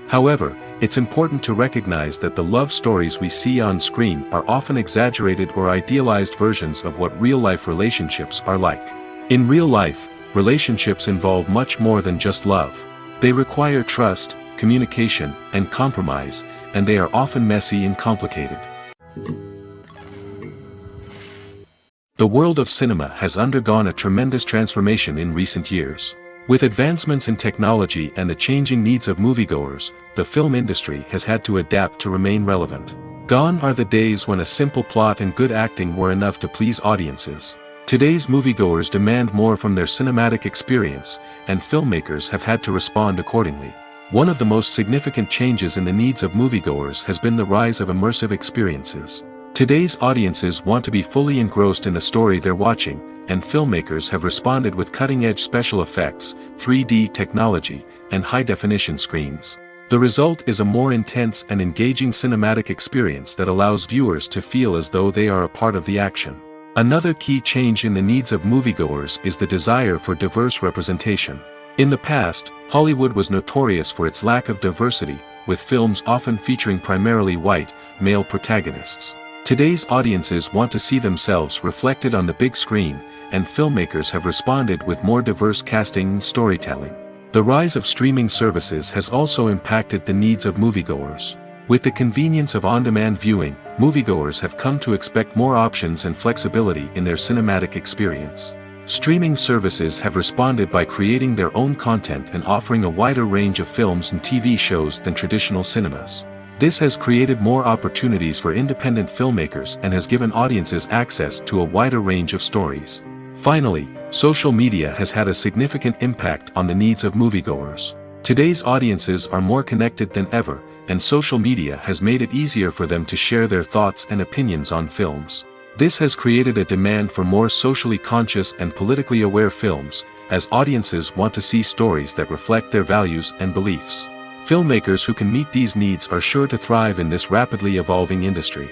However, it's important to recognize that the love stories we see on screen are often exaggerated or idealized versions of what real-life relationships are like. In real life, relationships involve much more than just love. They require trust, communication, and compromise, and they are often messy and complicated. The world of cinema has undergone a tremendous transformation in recent years. With advancements in technology and the changing needs of moviegoers, the film industry has had to adapt to remain relevant. Gone are the days when a simple plot and good acting were enough to please audiences. Today's moviegoers demand more from their cinematic experience, and filmmakers have had to respond accordingly. One of the most significant changes in the needs of moviegoers has been the rise of immersive experiences. Today's audiences want to be fully engrossed in the story they're watching, and filmmakers have responded with cutting-edge special effects, 3D technology, and high-definition screens. The result is a more intense and engaging cinematic experience that allows viewers to feel as though they are a part of the action. Another key change in the needs of moviegoers is the desire for diverse representation. In the past, Hollywood was notorious for its lack of diversity, with films often featuring primarily white, male protagonists. Today's audiences want to see themselves reflected on the big screen, and filmmakers have responded with more diverse casting and storytelling. The rise of streaming services has also impacted the needs of moviegoers. With the convenience of on-demand viewing, moviegoers have come to expect more options and flexibility in their cinematic experience. Streaming services have responded by creating their own content and offering a wider range of films and TV shows than traditional cinemas. This has created more opportunities for independent filmmakers and has given audiences access to a wider range of stories. Finally, social media has had a significant impact on the needs of moviegoers. Today's audiences are more connected than ever, and social media has made it easier for them to share their thoughts and opinions on films. This has created a demand for more socially conscious and politically aware films, as audiences want to see stories that reflect their values and beliefs. Filmmakers who can meet these needs are sure to thrive in this rapidly evolving industry.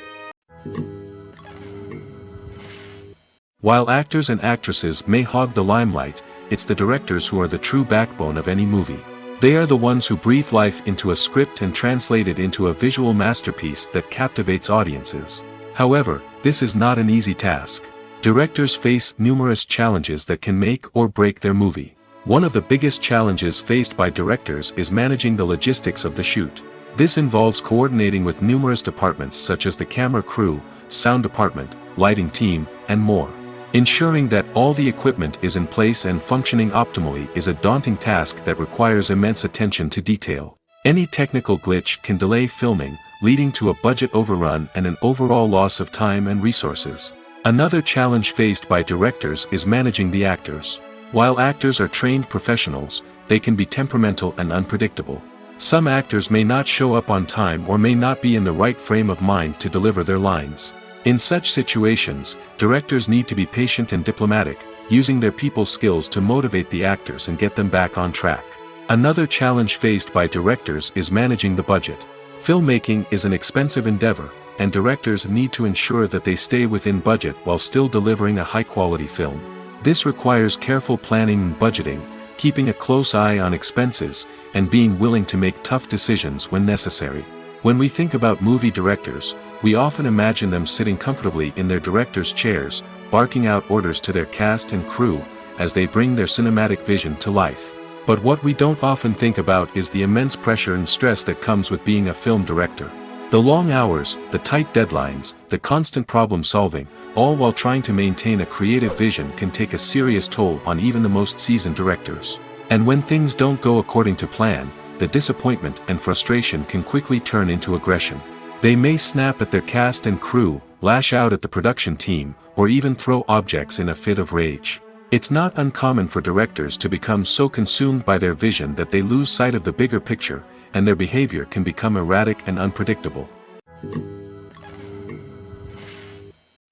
While actors and actresses may hog the limelight, it's the directors who are the true backbone of any movie. They are the ones who breathe life into a script and translate it into a visual masterpiece that captivates audiences. However, this is not an easy task. Directors face numerous challenges that can make or break their movie. One of the biggest challenges faced by directors is managing the logistics of the shoot. This involves coordinating with numerous departments such as the camera crew, sound department, lighting team, and more. Ensuring that all the equipment is in place and functioning optimally is a daunting task that requires immense attention to detail. Any technical glitch can delay filming, leading to a budget overrun and an overall loss of time and resources. Another challenge faced by directors is managing the actors. While actors are trained professionals, they can be temperamental and unpredictable. Some actors may not show up on time or may not be in the right frame of mind to deliver their lines. In such situations, directors need to be patient and diplomatic, using their people skills to motivate the actors and get them back on track. Another challenge faced by directors is managing the budget. Filmmaking is an expensive endeavor, and directors need to ensure that they stay within budget while still delivering a high-quality film. This requires careful planning and budgeting, keeping a close eye on expenses, and being willing to make tough decisions when necessary. When we think about movie directors, we often imagine them sitting comfortably in their director's chairs, barking out orders to their cast and crew, as they bring their cinematic vision to life. But what we don't often think about is the immense pressure and stress that comes with being a film director. The long hours, the tight deadlines, the constant problem solving, all while trying to maintain a creative vision can take a serious toll on even the most seasoned directors. And when things don't go according to plan, the disappointment and frustration can quickly turn into aggression. They may snap at their cast and crew, lash out at the production team, or even throw objects in a fit of rage. It's not uncommon for directors to become so consumed by their vision that they lose sight of the bigger picture, and their behavior can become erratic and unpredictable.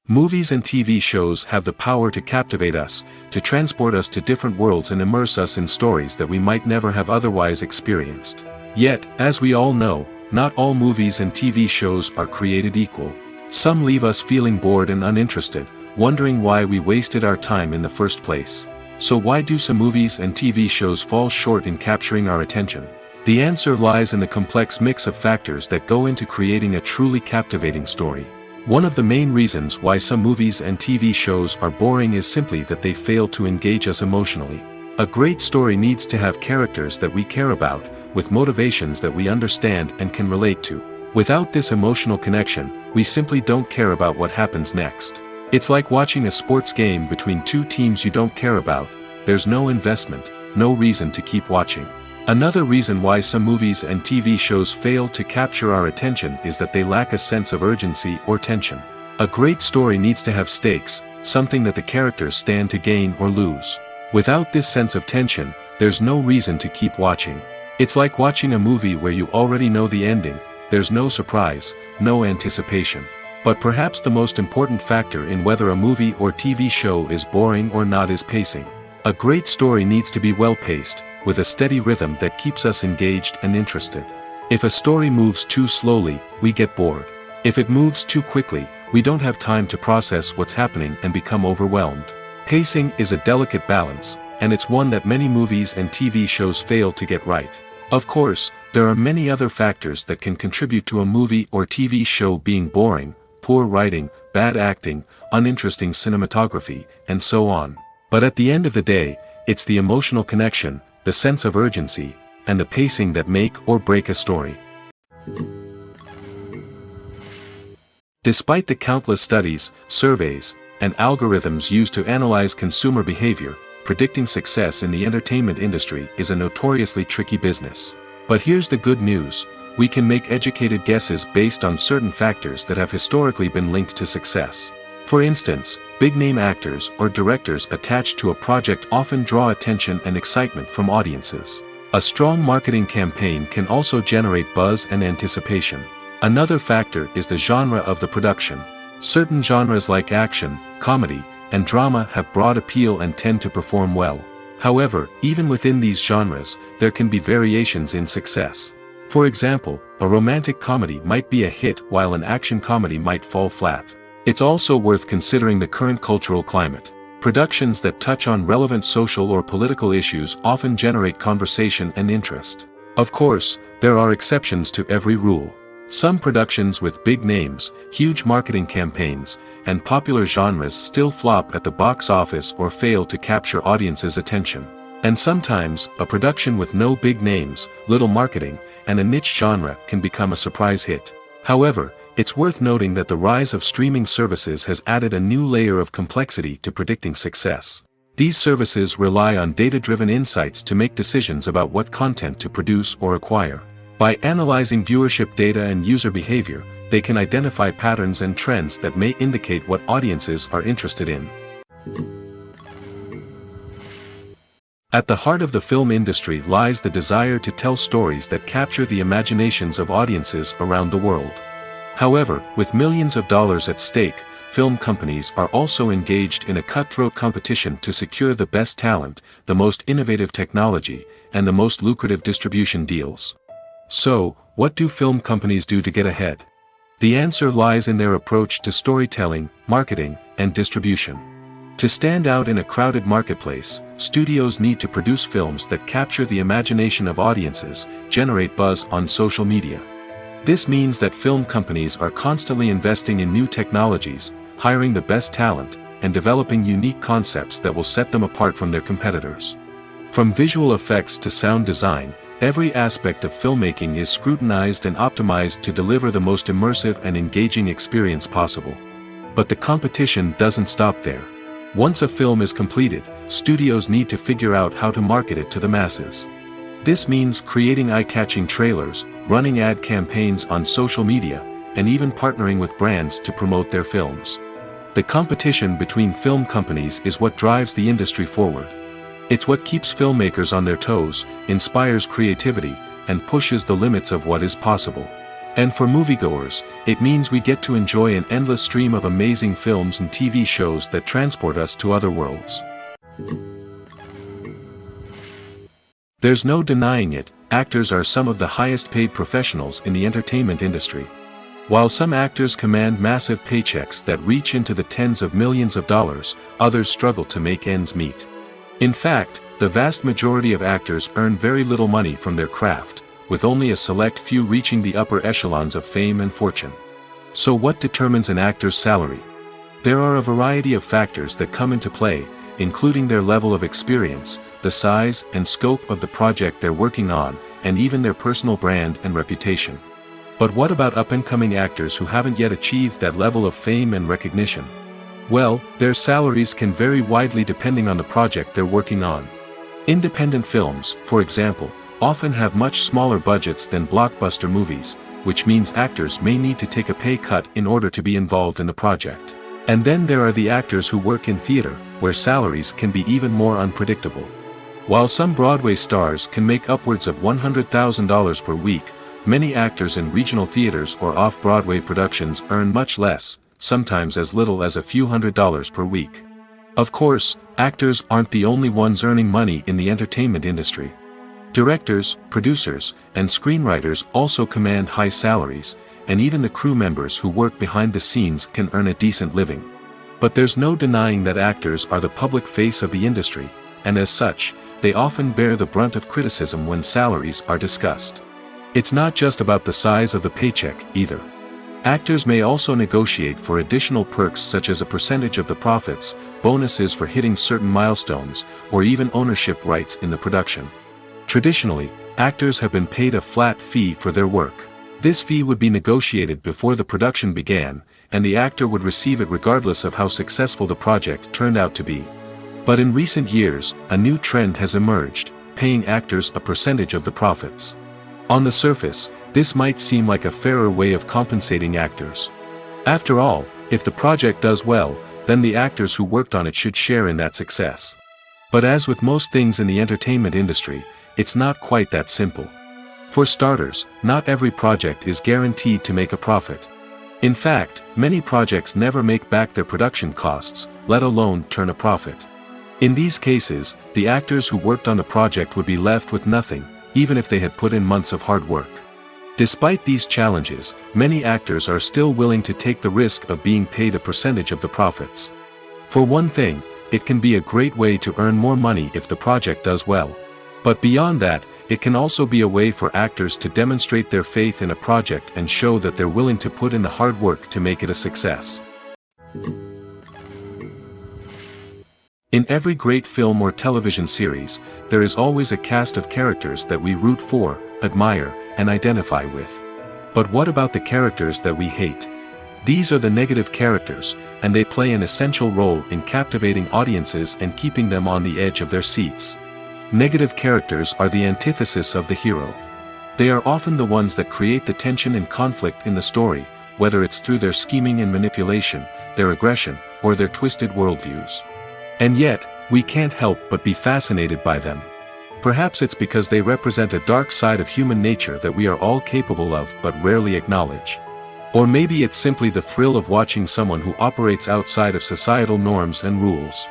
Movies and TV shows have the power to captivate us, to transport us to different worlds and immerse us in stories that we might never have otherwise experienced. Yet, as we all know, not all movies and TV shows are created equal. Some leave us feeling bored and uninterested, wondering why we wasted our time in the first place. So why do some movies and TV shows fall short in capturing our attention? The answer lies in the complex mix of factors that go into creating a truly captivating story. One of the main reasons why some movies and TV shows are boring is simply that they fail to engage us emotionally. A great story needs to have characters that we care about, with motivations that we understand and can relate to. Without this emotional connection, we simply don't care about what happens next. It's like watching a sports game between two teams you don't care about. There's no investment, no reason to keep watching. Another reason why some movies and TV shows fail to capture our attention is that they lack a sense of urgency or tension. A great story needs to have stakes, something that the characters stand to gain or lose. Without this sense of tension, there's no reason to keep watching. It's like watching a movie where you already know the ending. There's no surprise, no anticipation. But perhaps the most important factor in whether a movie or TV show is boring or not is pacing. A great story needs to be well-paced, with a steady rhythm that keeps us engaged and interested. If a story moves too slowly, we get bored. If it moves too quickly, we don't have time to process what's happening and become overwhelmed. Pacing is a delicate balance, and it's one that many movies and TV shows fail to get right. Of course, there are many other factors that can contribute to a movie or TV show being boring: poor writing, bad acting, uninteresting cinematography, and so on. But at the end of the day, it's the emotional connection, the sense of urgency, and the pacing that make or break a story. Despite the countless studies, surveys, and algorithms used to analyze consumer behavior, predicting success in the entertainment industry is a notoriously tricky business. But here's the good news: we can make educated guesses based on certain factors that have historically been linked to success. For instance, big-name actors or directors attached to a project often draw attention and excitement from audiences. A strong marketing campaign can also generate buzz and anticipation. Another factor is the genre of the production. Certain genres like action, comedy, and drama have broad appeal and tend to perform well. However, even within these genres, there can be variations in success. For example, a romantic comedy might be a hit while an action comedy might fall flat. It's also worth considering the current cultural climate. Productions that touch on relevant social or political issues often generate conversation and interest. Of course, there are exceptions to every rule. Some productions with big names, huge marketing campaigns, and popular genres still flop at the box office or fail to capture audiences' attention. And sometimes, a production with no big names, little marketing, and a niche genre can become a surprise hit. However, it's worth noting that the rise of streaming services has added a new layer of complexity to predicting success. These services rely on data-driven insights to make decisions about what content to produce or acquire. By analyzing viewership data and user behavior, they can identify patterns and trends that may indicate what audiences are interested in. At the heart of the film industry lies the desire to tell stories that capture the imaginations of audiences around the world. However, with millions of dollars at stake, film companies are also engaged in a cutthroat competition to secure the best talent, the most innovative technology, and the most lucrative distribution deals. So, what do film companies do to get ahead? The answer lies in their approach to storytelling, marketing, and distribution. To stand out in a crowded marketplace, studios need to produce films that capture the imagination of audiences, generate buzz on social media. This means that film companies are constantly investing in new technologies, hiring the best talent, and developing unique concepts that will set them apart from their competitors. From visual effects to sound design, every aspect of filmmaking is scrutinized and optimized to deliver the most immersive and engaging experience possible. But the competition doesn't stop there. Once a film is completed, studios need to figure out how to market it to the masses. This means creating eye-catching trailers, running ad campaigns on social media, and even partnering with brands to promote their films. The competition between film companies is what drives the industry forward. It's what keeps filmmakers on their toes, inspires creativity, and pushes the limits of what is possible. And for moviegoers, it means we get to enjoy an endless stream of amazing films and TV shows that transport us to other worlds. There's no denying it, actors are some of the highest paid professionals in the entertainment industry. While some actors command massive paychecks that reach into the tens of millions of dollars, others struggle to make ends meet. In fact, the vast majority of actors earn very little money from their craft, with only a select few reaching the upper echelons of fame and fortune. So what determines an actor's salary? There are a variety of factors that come into play, including their level of experience, the size and scope of the project they're working on, and even their personal brand and reputation. But what about up-and-coming actors who haven't yet achieved that level of fame and recognition? Well, their salaries can vary widely depending on the project they're working on. Independent films, for example, often have much smaller budgets than blockbuster movies, which means actors may need to take a pay cut in order to be involved in the project. And then there are the actors who work in theater, where salaries can be even more unpredictable. While some Broadway stars can make upwards of $100,000 per week, many actors in regional theaters or off-Broadway productions earn much less, sometimes as little as a few $100s per week. Of course, actors aren't the only ones earning money in the entertainment industry. Directors, producers, and screenwriters also command high salaries, and even the crew members who work behind the scenes can earn a decent living. But there's no denying that actors are the public face of the industry, and as such, they often bear the brunt of criticism when salaries are discussed. It's not just about the size of the paycheck, either. Actors may also negotiate for additional perks such as a percentage of the profits, bonuses for hitting certain milestones, or even ownership rights in the production. Traditionally, actors have been paid a flat fee for their work. This fee would be negotiated before the production began, and the actor would receive it regardless of how successful the project turned out to be. But in recent years, a new trend has emerged, paying actors a percentage of the profits. On the surface, this might seem like a fairer way of compensating actors. After all, if the project does well, then the actors who worked on it should share in that success. But as with most things in the entertainment industry, it's not quite that simple. For starters, not every project is guaranteed to make a profit. In fact, many projects never make back their production costs, let alone turn a profit. In these cases, the actors who worked on the project would be left with nothing, even if they had put in months of hard work. Despite these challenges, many actors are still willing to take the risk of being paid a percentage of the profits. For one thing, it can be a great way to earn more money if the project does well. But beyond that, it can also be a way for actors to demonstrate their faith in a project and show that they're willing to put in the hard work to make it a success. In every great film or television series, there is always a cast of characters that we root for, admire, and identify with. But what about the characters that we hate? These are the negative characters, and they play an essential role in captivating audiences and keeping them on the edge of their seats. Negative characters are the antithesis of the hero. They are often the ones that create the tension and conflict in the story, whether it's through their scheming and manipulation, their aggression, or their twisted worldviews. And yet, we can't help but be fascinated by them. Perhaps it's because they represent a dark side of human nature that we are all capable of but rarely acknowledge. Or maybe it's simply the thrill of watching someone who operates outside of societal norms and rules.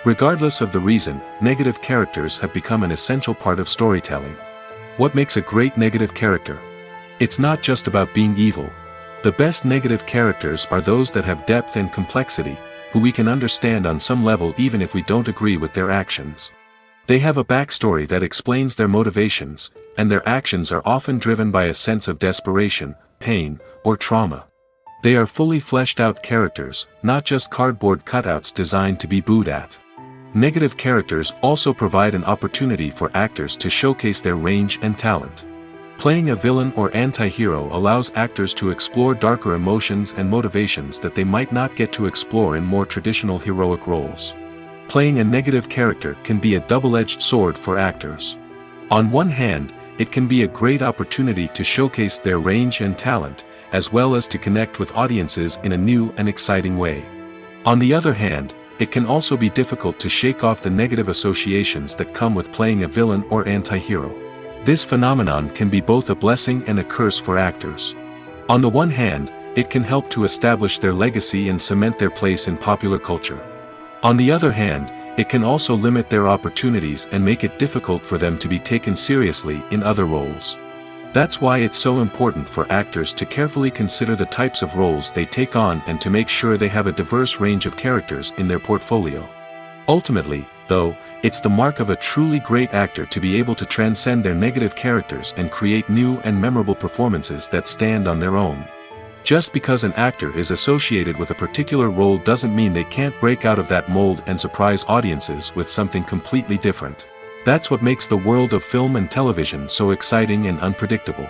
Regardless of the reason, negative characters have become an essential part of storytelling. What makes a great negative character? It's not just about being evil. The best negative characters are those that have depth and complexity, who we can understand on some level even if we don't agree with their actions. They have a backstory that explains their motivations, and their actions are often driven by a sense of desperation, pain, or trauma. They are fully fleshed out characters, not just cardboard cutouts designed to be booed at. Negative characters also provide an opportunity for actors to showcase their range and talent. Playing a villain or anti-hero allows actors to explore darker emotions and motivations that they might not get to explore in more traditional heroic roles. Playing a negative character can be a double-edged sword for actors. On one hand, it can be a great opportunity to showcase their range and talent, as well as to connect with audiences in a new and exciting way. On the other hand, it can also be difficult to shake off the negative associations that come with playing a villain or anti-hero. This phenomenon can be both a blessing and a curse for actors. On the one hand, it can help to establish their legacy and cement their place in popular culture. On the other hand, it can also limit their opportunities and make it difficult for them to be taken seriously in other roles. That's why it's so important for actors to carefully consider the types of roles they take on and to make sure they have a diverse range of characters in their portfolio. Ultimately, though, it's the mark of a truly great actor to be able to transcend their negative characters and create new and memorable performances that stand on their own. Just because an actor is associated with a particular role doesn't mean they can't break out of that mold and surprise audiences with something completely different. That's what makes the world of film and television so exciting and unpredictable.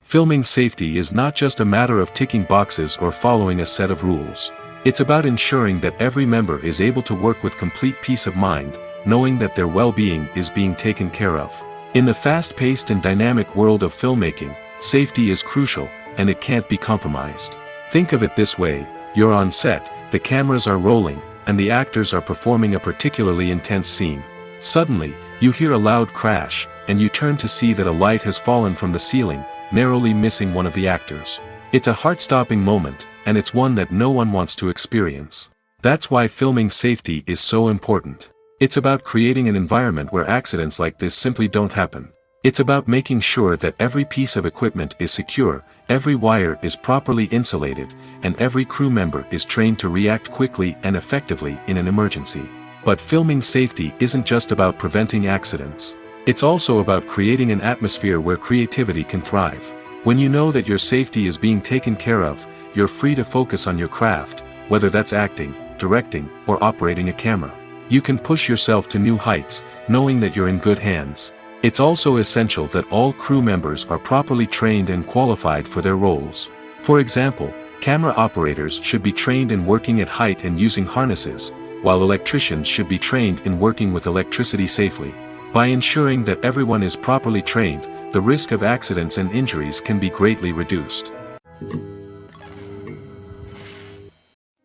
Filming safety is not just a matter of ticking boxes or following a set of rules. It's about ensuring that every member is able to work with complete peace of mind, knowing that their well-being is being taken care of. In the fast-paced and dynamic world of filmmaking, safety is crucial, and it can't be compromised. Think of it this way: you're on set, the cameras are rolling, and the actors are performing a particularly intense scene. Suddenly, you hear a loud crash, and you turn to see that a light has fallen from the ceiling, narrowly missing one of the actors. It's a heart-stopping moment, and it's one that no one wants to experience. That's why filming safety is so important. It's about creating an environment where accidents like this simply don't happen. It's about making sure that every piece of equipment is secure, every wire is properly insulated, and every crew member is trained to react quickly and effectively in an emergency. But filming safety isn't just about preventing accidents. It's also about creating an atmosphere where creativity can thrive. When you know that your safety is being taken care of, you're free to focus on your craft, whether that's acting, directing, or operating a camera. You can push yourself to new heights, knowing that you're in good hands. It's also essential that all crew members are properly trained and qualified for their roles. For example, camera operators should be trained in working at height and using harnesses, while electricians should be trained in working with electricity safely. By ensuring that everyone is properly trained, the risk of accidents and injuries can be greatly reduced.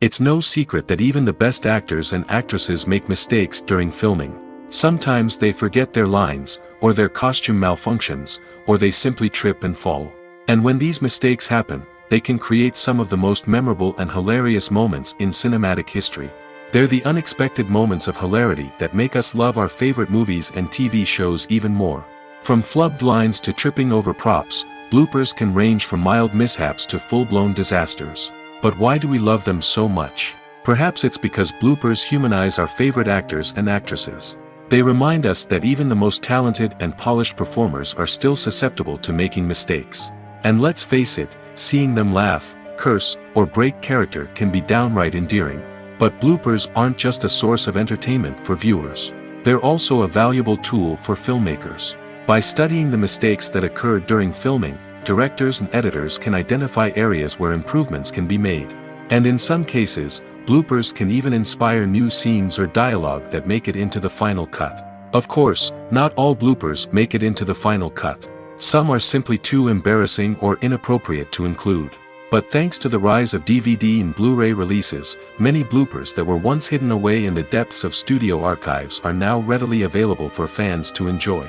It's no secret that even the best actors and actresses make mistakes during filming. Sometimes they forget their lines, or their costume malfunctions, or they simply trip and fall. And when these mistakes happen, they can create some of the most memorable and hilarious moments in cinematic history. They're the unexpected moments of hilarity that make us love our favorite movies and TV shows even more. From flubbed lines to tripping over props, bloopers can range from mild mishaps to full-blown disasters. But why do we love them so much? Perhaps it's because bloopers humanize our favorite actors and actresses. They remind us that even the most talented and polished performers are still susceptible to making mistakes. And let's face it, seeing them laugh, curse, or break character can be downright endearing. But bloopers aren't just a source of entertainment for viewers. They're also a valuable tool for filmmakers. By studying the mistakes that occurred during filming, directors and editors can identify areas where improvements can be made. And in some cases, bloopers can even inspire new scenes or dialogue that make it into the final cut. Of course, not all bloopers make it into the final cut. Some are simply too embarrassing or inappropriate to include. But thanks to the rise of DVD and Blu-ray releases, many bloopers that were once hidden away in the depths of studio archives are now readily available for fans to enjoy.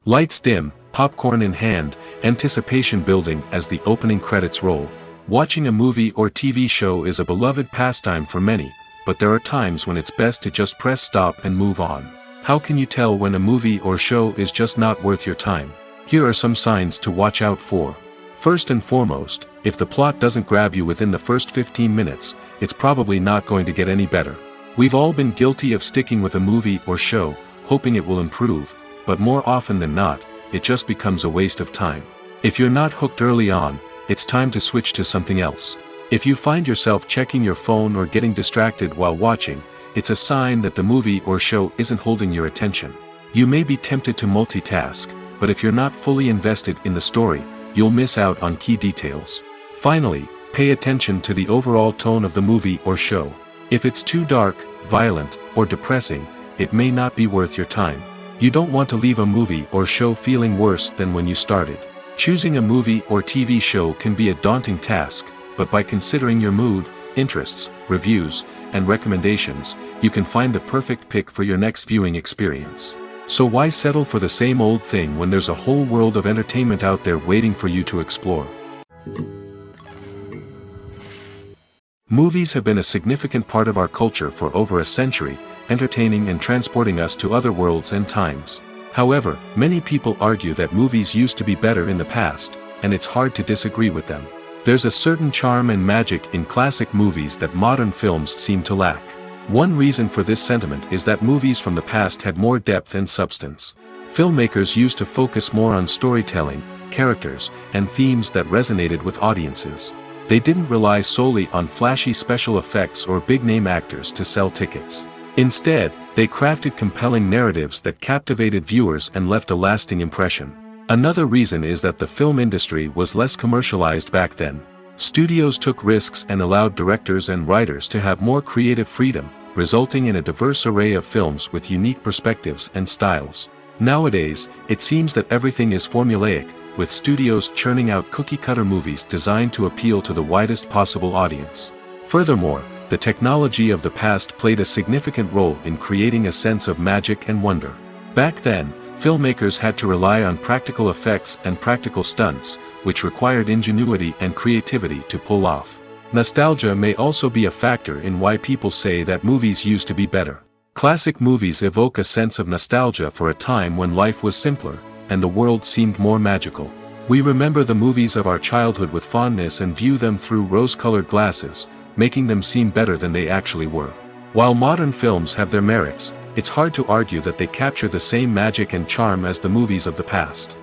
Lights dim, popcorn in hand, anticipation building as the opening credits roll. Watching a movie or TV show is a beloved pastime for many, but there are times when it's best to just press stop and move on. How can you tell when a movie or show is just not worth your time? Here are some signs to watch out for. First and foremost, if the plot doesn't grab you within the first 15 minutes, it's probably not going to get any better. We've all been guilty of sticking with a movie or show, hoping it will improve, but more often than not, it just becomes a waste of time. If you're not hooked early on, it's time to switch to something else. If you find yourself checking your phone or getting distracted while watching, it's a sign that the movie or show isn't holding your attention. You may be tempted to multitask, but if you're not fully invested in the story, you'll miss out on key details. Finally, pay attention to the overall tone of the movie or show. If it's too dark, violent, or depressing, it may not be worth your time. You don't want to leave a movie or show feeling worse than when you started. Choosing a movie or TV show can be a daunting task, but by considering your mood, interests, reviews, and recommendations, you can find the perfect pick for your next viewing experience. So why settle for the same old thing when there's a whole world of entertainment out there waiting for you to explore? Movies have been a significant part of our culture for over a century, entertaining and transporting us to other worlds and times. However, many people argue that movies used to be better in the past, and it's hard to disagree with them. There's a certain charm and magic in classic movies that modern films seem to lack. One reason for this sentiment is that movies from the past had more depth and substance. Filmmakers used to focus more on storytelling, characters, and themes that resonated with audiences. They didn't rely solely on flashy special effects or big-name actors to sell tickets. Instead, they crafted compelling narratives that captivated viewers and left a lasting impression. Another reason is that the film industry was less commercialized back then. Studios took risks and allowed directors and writers to have more creative freedom, resulting in a diverse array of films with unique perspectives and styles. Nowadays, it seems that everything is formulaic, with studios churning out cookie-cutter movies designed to appeal to the widest possible audience. Furthermore, the technology of the past played a significant role in creating a sense of magic and wonder. Back then, filmmakers had to rely on practical effects and practical stunts, which required ingenuity and creativity to pull off. Nostalgia may also be a factor in why people say that movies used to be better. Classic movies evoke a sense of nostalgia for a time when life was simpler, and the world seemed more magical. We remember the movies of our childhood with fondness and view them through rose-colored glasses, making them seem better than they actually were. While modern films have their merits, it's hard to argue that they capture the same magic and charm as the movies of the past.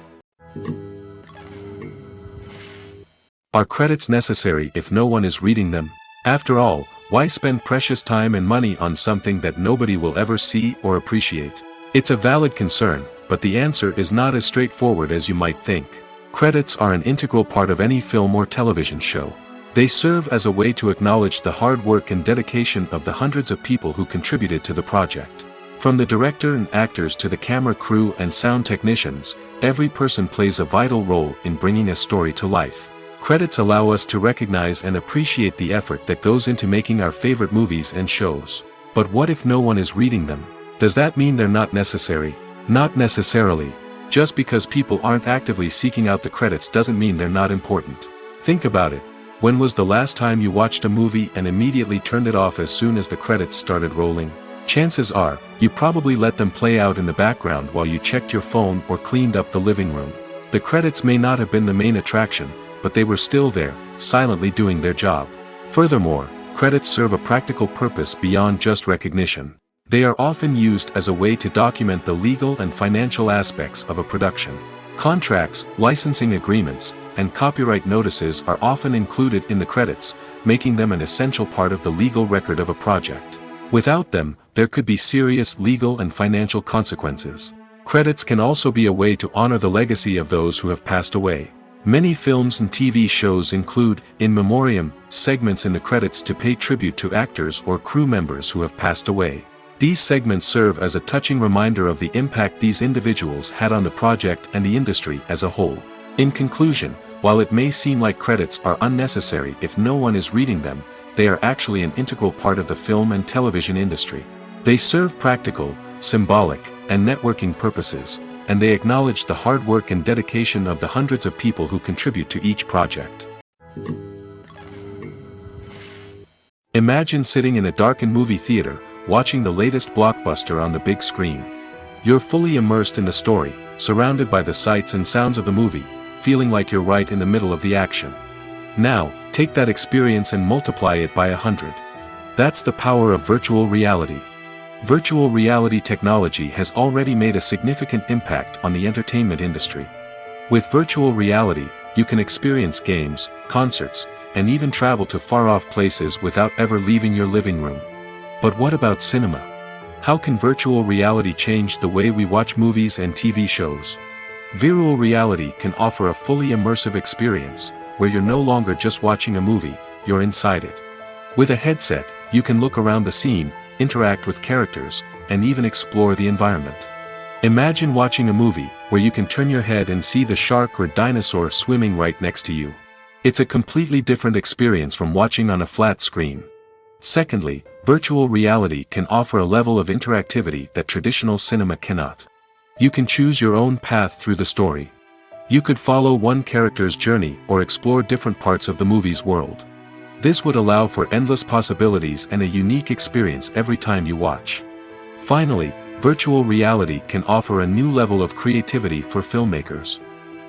Are credits necessary if no one is reading them? After all, why spend precious time and money on something that nobody will ever see or appreciate? It's a valid concern, but the answer is not as straightforward as you might think. Credits are an integral part of any film or television show. They serve as a way to acknowledge the hard work and dedication of the hundreds of people who contributed to the project. From the director and actors to the camera crew and sound technicians, every person plays a vital role in bringing a story to life. Credits allow us to recognize and appreciate the effort that goes into making our favorite movies and shows. But what if no one is reading them? Does that mean they're not necessary? Not necessarily. Just because people aren't actively seeking out the credits doesn't mean they're not important. Think about it. When was the last time you watched a movie and immediately turned it off as soon as the credits started rolling? Chances are, you probably let them play out in the background while you checked your phone or cleaned up the living room. The credits may not have been the main attraction, but they were still there, silently doing their job. Furthermore, credits serve a practical purpose beyond just recognition. They are often used as a way to document the legal and financial aspects of a production. Contracts, licensing agreements, and copyright notices are often included in the credits, making them an essential part of the legal record of a project. Without them, there could be serious legal and financial consequences. Credits can also be a way to honor the legacy of those who have passed away. Many films and TV shows include, in memoriam, segments in the credits to pay tribute to actors or crew members who have passed away. These segments serve as a touching reminder of the impact these individuals had on the project and the industry as a whole. In conclusion, while it may seem like credits are unnecessary if no one is reading them, they are actually an integral part of the film and television industry. They serve practical, symbolic, and networking purposes, and they acknowledge the hard work and dedication of the hundreds of people who contribute to each project. Imagine sitting in a darkened movie theater, watching the latest blockbuster on the big screen. You're fully immersed in the story, surrounded by the sights and sounds of the movie, feeling like you're right in the middle of the action. Now, take that experience and multiply it by 100. That's the power of virtual reality. Virtual reality technology has already made a significant impact on the entertainment industry. With virtual reality, you can experience games, concerts, and even travel to far-off places without ever leaving your living room. But what about cinema? How can virtual reality change the way we watch movies and TV shows? Virtual reality can offer a fully immersive experience, where you're no longer just watching a movie, you're inside it. With a headset, you can look around the scene, interact with characters, and even explore the environment. Imagine watching a movie where you can turn your head and see the shark or dinosaur swimming right next to you. It's a completely different experience from watching on a flat screen. Secondly, virtual reality can offer a level of interactivity that traditional cinema cannot. You can choose your own path through the story. You could follow one character's journey or explore different parts of the movie's world. This would allow for endless possibilities and a unique experience every time you watch. Finally, virtual reality can offer a new level of creativity for filmmakers.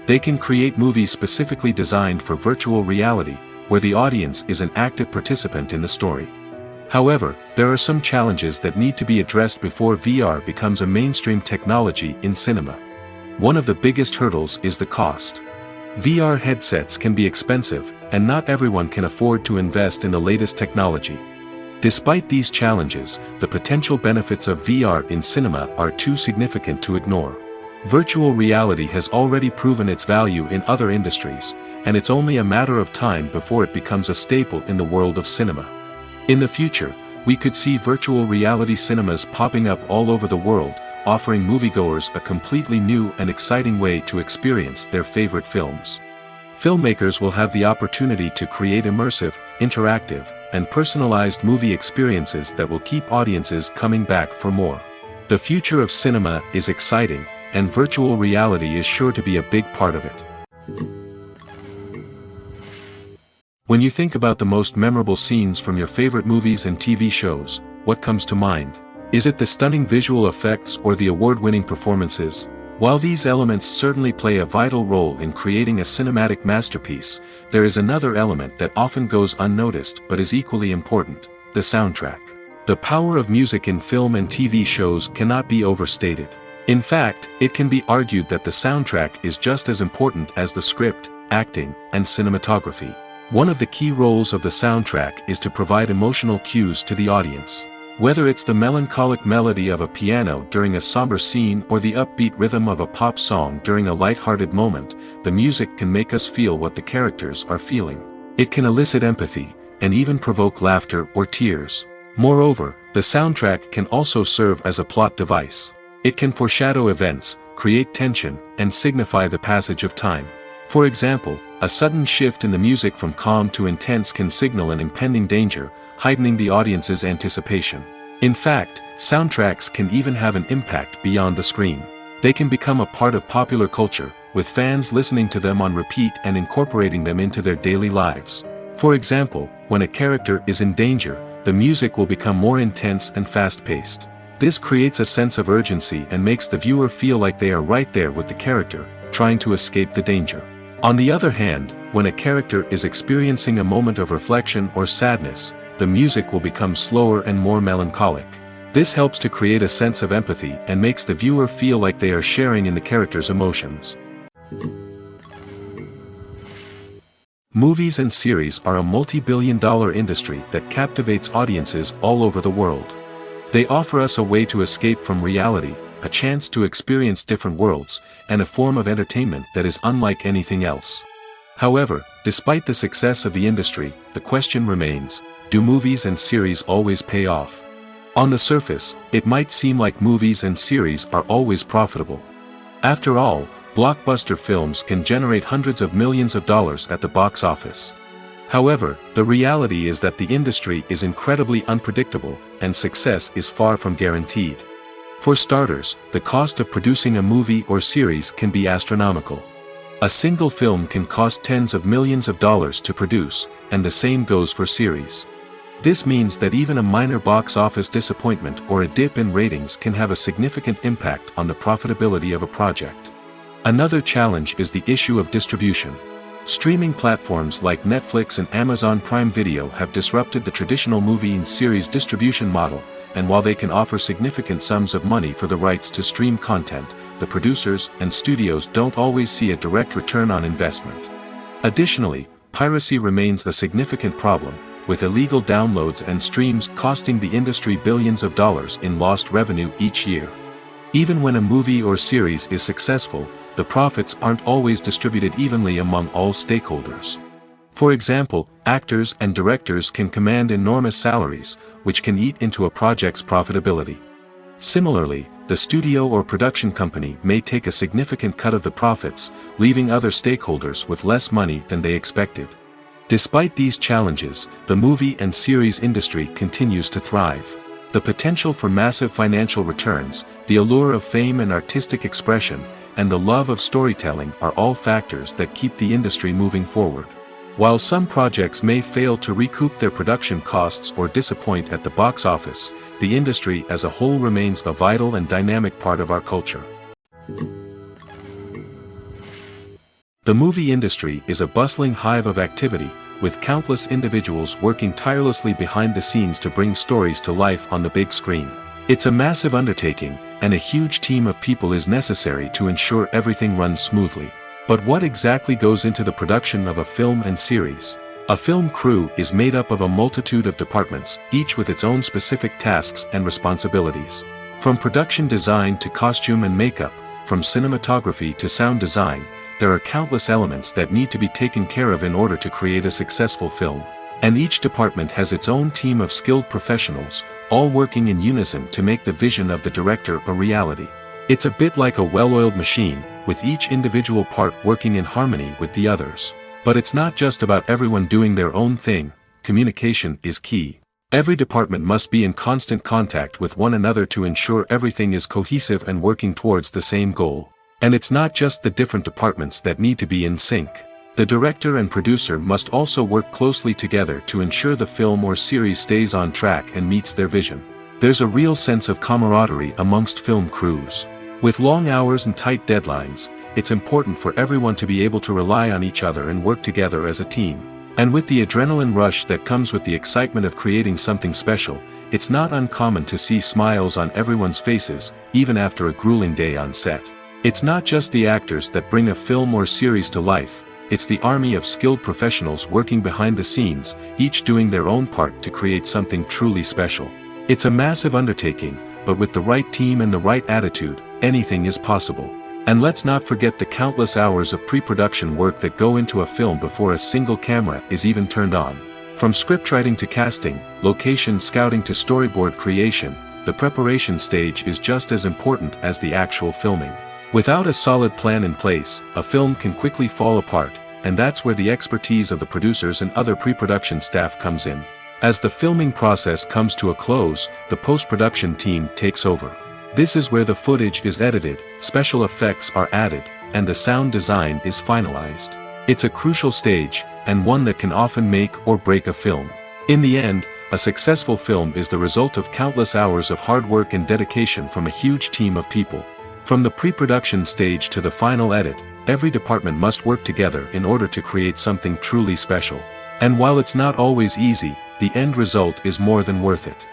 They can create movies specifically designed for virtual reality, where the audience is an active participant in the story. However, there are some challenges that need to be addressed before VR becomes a mainstream technology in cinema. One of the biggest hurdles is the cost. VR headsets can be expensive, and not everyone can afford to invest in the latest technology. Despite these challenges, the potential benefits of VR in cinema are too significant to ignore. Virtual reality has already proven its value in other industries, and it's only a matter of time before it becomes a staple in the world of cinema. In the future, we could see virtual reality cinemas popping up all over the world, offering moviegoers a completely new and exciting way to experience their favorite films. Filmmakers will have the opportunity to create immersive, interactive, and personalized movie experiences that will keep audiences coming back for more. The future of cinema is exciting, and virtual reality is sure to be a big part of it. When you think about the most memorable scenes from your favorite movies and TV shows, what comes to mind? Is it the stunning visual effects or the award-winning performances? While these elements certainly play a vital role in creating a cinematic masterpiece, there is another element that often goes unnoticed but is equally important: the soundtrack. The power of music in film and TV shows cannot be overstated. In fact, it can be argued that the soundtrack is just as important as the script, acting, and cinematography. One of the key roles of the soundtrack is to provide emotional cues to the audience. Whether it's the melancholic melody of a piano during a somber scene or the upbeat rhythm of a pop song during a light-hearted moment, the music can make us feel what the characters are feeling. It can elicit empathy, and even provoke laughter or tears. Moreover, the soundtrack can also serve as a plot device. It can foreshadow events, create tension, and signify the passage of time. For example, a sudden shift in the music from calm to intense can signal an impending danger, heightening the audience's anticipation. In fact, soundtracks can even have an impact beyond the screen. They can become a part of popular culture, with fans listening to them on repeat and incorporating them into their daily lives. For example, when a character is in danger, the music will become more intense and fast-paced. This creates a sense of urgency and makes the viewer feel like they are right there with the character, trying to escape the danger. On the other hand, when a character is experiencing a moment of reflection or sadness, the music will become slower and more melancholic. This helps to create a sense of empathy and makes the viewer feel like they are sharing in the character's emotions. Movies and series are a multi-billion-dollar industry that captivates audiences all over the world. They offer us a way to escape from reality, a chance to experience different worlds, and a form of entertainment that is unlike anything else. However, despite the success of the industry, the question remains: do movies and series always pay off? On the surface, it might seem like movies and series are always profitable. After all, blockbuster films can generate hundreds of millions of dollars at the box office. However, the reality is that the industry is incredibly unpredictable, and success is far from guaranteed. For starters, the cost of producing a movie or series can be astronomical. A single film can cost tens of millions of dollars to produce, and the same goes for series. This means that even a minor box office disappointment or a dip in ratings can have a significant impact on the profitability of a project. Another challenge is the issue of distribution. Streaming platforms like Netflix and Amazon Prime Video have disrupted the traditional movie and series distribution model, and while they can offer significant sums of money for the rights to stream content, the producers and studios don't always see a direct return on investment. Additionally, piracy remains a significant problem, with illegal downloads and streams costing the industry billions of dollars in lost revenue each year. Even when a movie or series is successful, the profits aren't always distributed evenly among all stakeholders. For example, actors and directors can command enormous salaries, which can eat into a project's profitability. Similarly, the studio or production company may take a significant cut of the profits, leaving other stakeholders with less money than they expected. Despite these challenges, the movie and series industry continues to thrive. The potential for massive financial returns, the allure of fame and artistic expression, and the love of storytelling are all factors that keep the industry moving forward. While some projects may fail to recoup their production costs or disappoint at the box office, the industry as a whole remains a vital and dynamic part of our culture. The movie industry is a bustling hive of activity, with countless individuals working tirelessly behind the scenes to bring stories to life on the big screen. It's a massive undertaking, and a huge team of people is necessary to ensure everything runs smoothly. But what exactly goes into the production of a film and series? A film crew is made up of a multitude of departments, each with its own specific tasks and responsibilities. From production design to costume and makeup, from cinematography to sound design, there are countless elements that need to be taken care of in order to create a successful film. And each department has its own team of skilled professionals, all working in unison to make the vision of the director a reality. It's a bit like a well-oiled machine, with each individual part working in harmony with the others. But it's not just about everyone doing their own thing. Communication is key. Every department must be in constant contact with one another to ensure everything is cohesive and working towards the same goal. And it's not just the different departments that need to be in sync. The director and producer must also work closely together to ensure the film or series stays on track and meets their vision. There's a real sense of camaraderie amongst film crews. With long hours and tight deadlines, it's important for everyone to be able to rely on each other and work together as a team. And with the adrenaline rush that comes with the excitement of creating something special, it's not uncommon to see smiles on everyone's faces, even after a grueling day on set. It's not just the actors that bring a film or series to life, it's the army of skilled professionals working behind the scenes, each doing their own part to create something truly special. It's a massive undertaking, but with the right team and the right attitude, anything is possible. And let's not forget the countless hours of pre-production work that go into a film before a single camera is even turned on. From scriptwriting to casting, location scouting to storyboard creation, the preparation stage is just as important as the actual filming. Without a solid plan in place, a film can quickly fall apart, and that's where the expertise of the producers and other pre-production staff comes in. As the filming process comes to a close, the post-production team takes over. This is where the footage is edited, special effects are added, and the sound design is finalized. It's a crucial stage, and one that can often make or break a film. In the end, a successful film is the result of countless hours of hard work and dedication from a huge team of people. From the pre-production stage to the final edit, every department must work together in order to create something truly special. And while it's not always easy, the end result is more than worth it.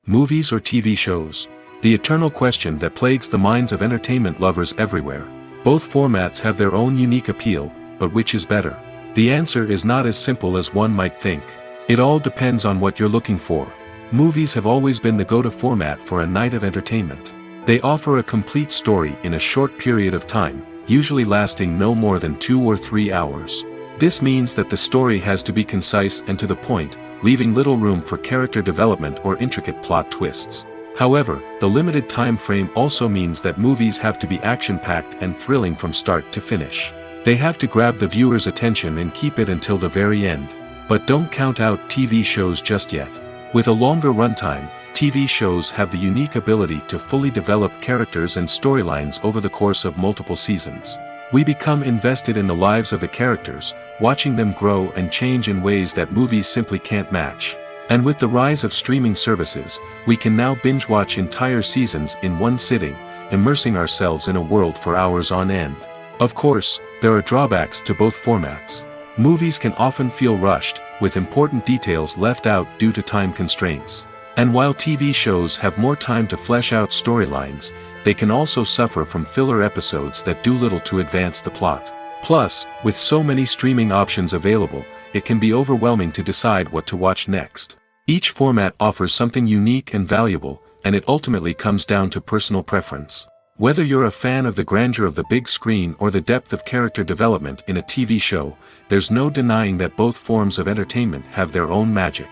Movies or TV shows? The eternal question that plagues the minds of entertainment lovers everywhere. Both formats have their own unique appeal, but which is better? The answer is not as simple as one might think. It all depends on what you're looking for. Movies have always been the go-to format for a night of entertainment. They offer a complete story in a short period of time, usually lasting no more than 2 or 3 hours. This means that the story has to be concise and to the point, leaving little room for character development or intricate plot twists. However, the limited time frame also means that movies have to be action-packed and thrilling from start to finish. They have to grab the viewer's attention and keep it until the very end. But don't count out TV shows just yet. With a longer runtime, TV shows have the unique ability to fully develop characters and storylines over the course of multiple seasons. We become invested in the lives of the characters, watching them grow and change in ways that movies simply can't match. And with the rise of streaming services, we can now binge-watch entire seasons in one sitting, immersing ourselves in a world for hours on end. Of course, there are drawbacks to both formats. Movies can often feel rushed, with important details left out due to time constraints. And while TV shows have more time to flesh out storylines, they can also suffer from filler episodes that do little to advance the plot. Plus, with so many streaming options available, it can be overwhelming to decide what to watch next. Each format offers something unique and valuable, and it ultimately comes down to personal preference. Whether you're a fan of the grandeur of the big screen or the depth of character development in a TV show, there's no denying that both forms of entertainment have their own magic.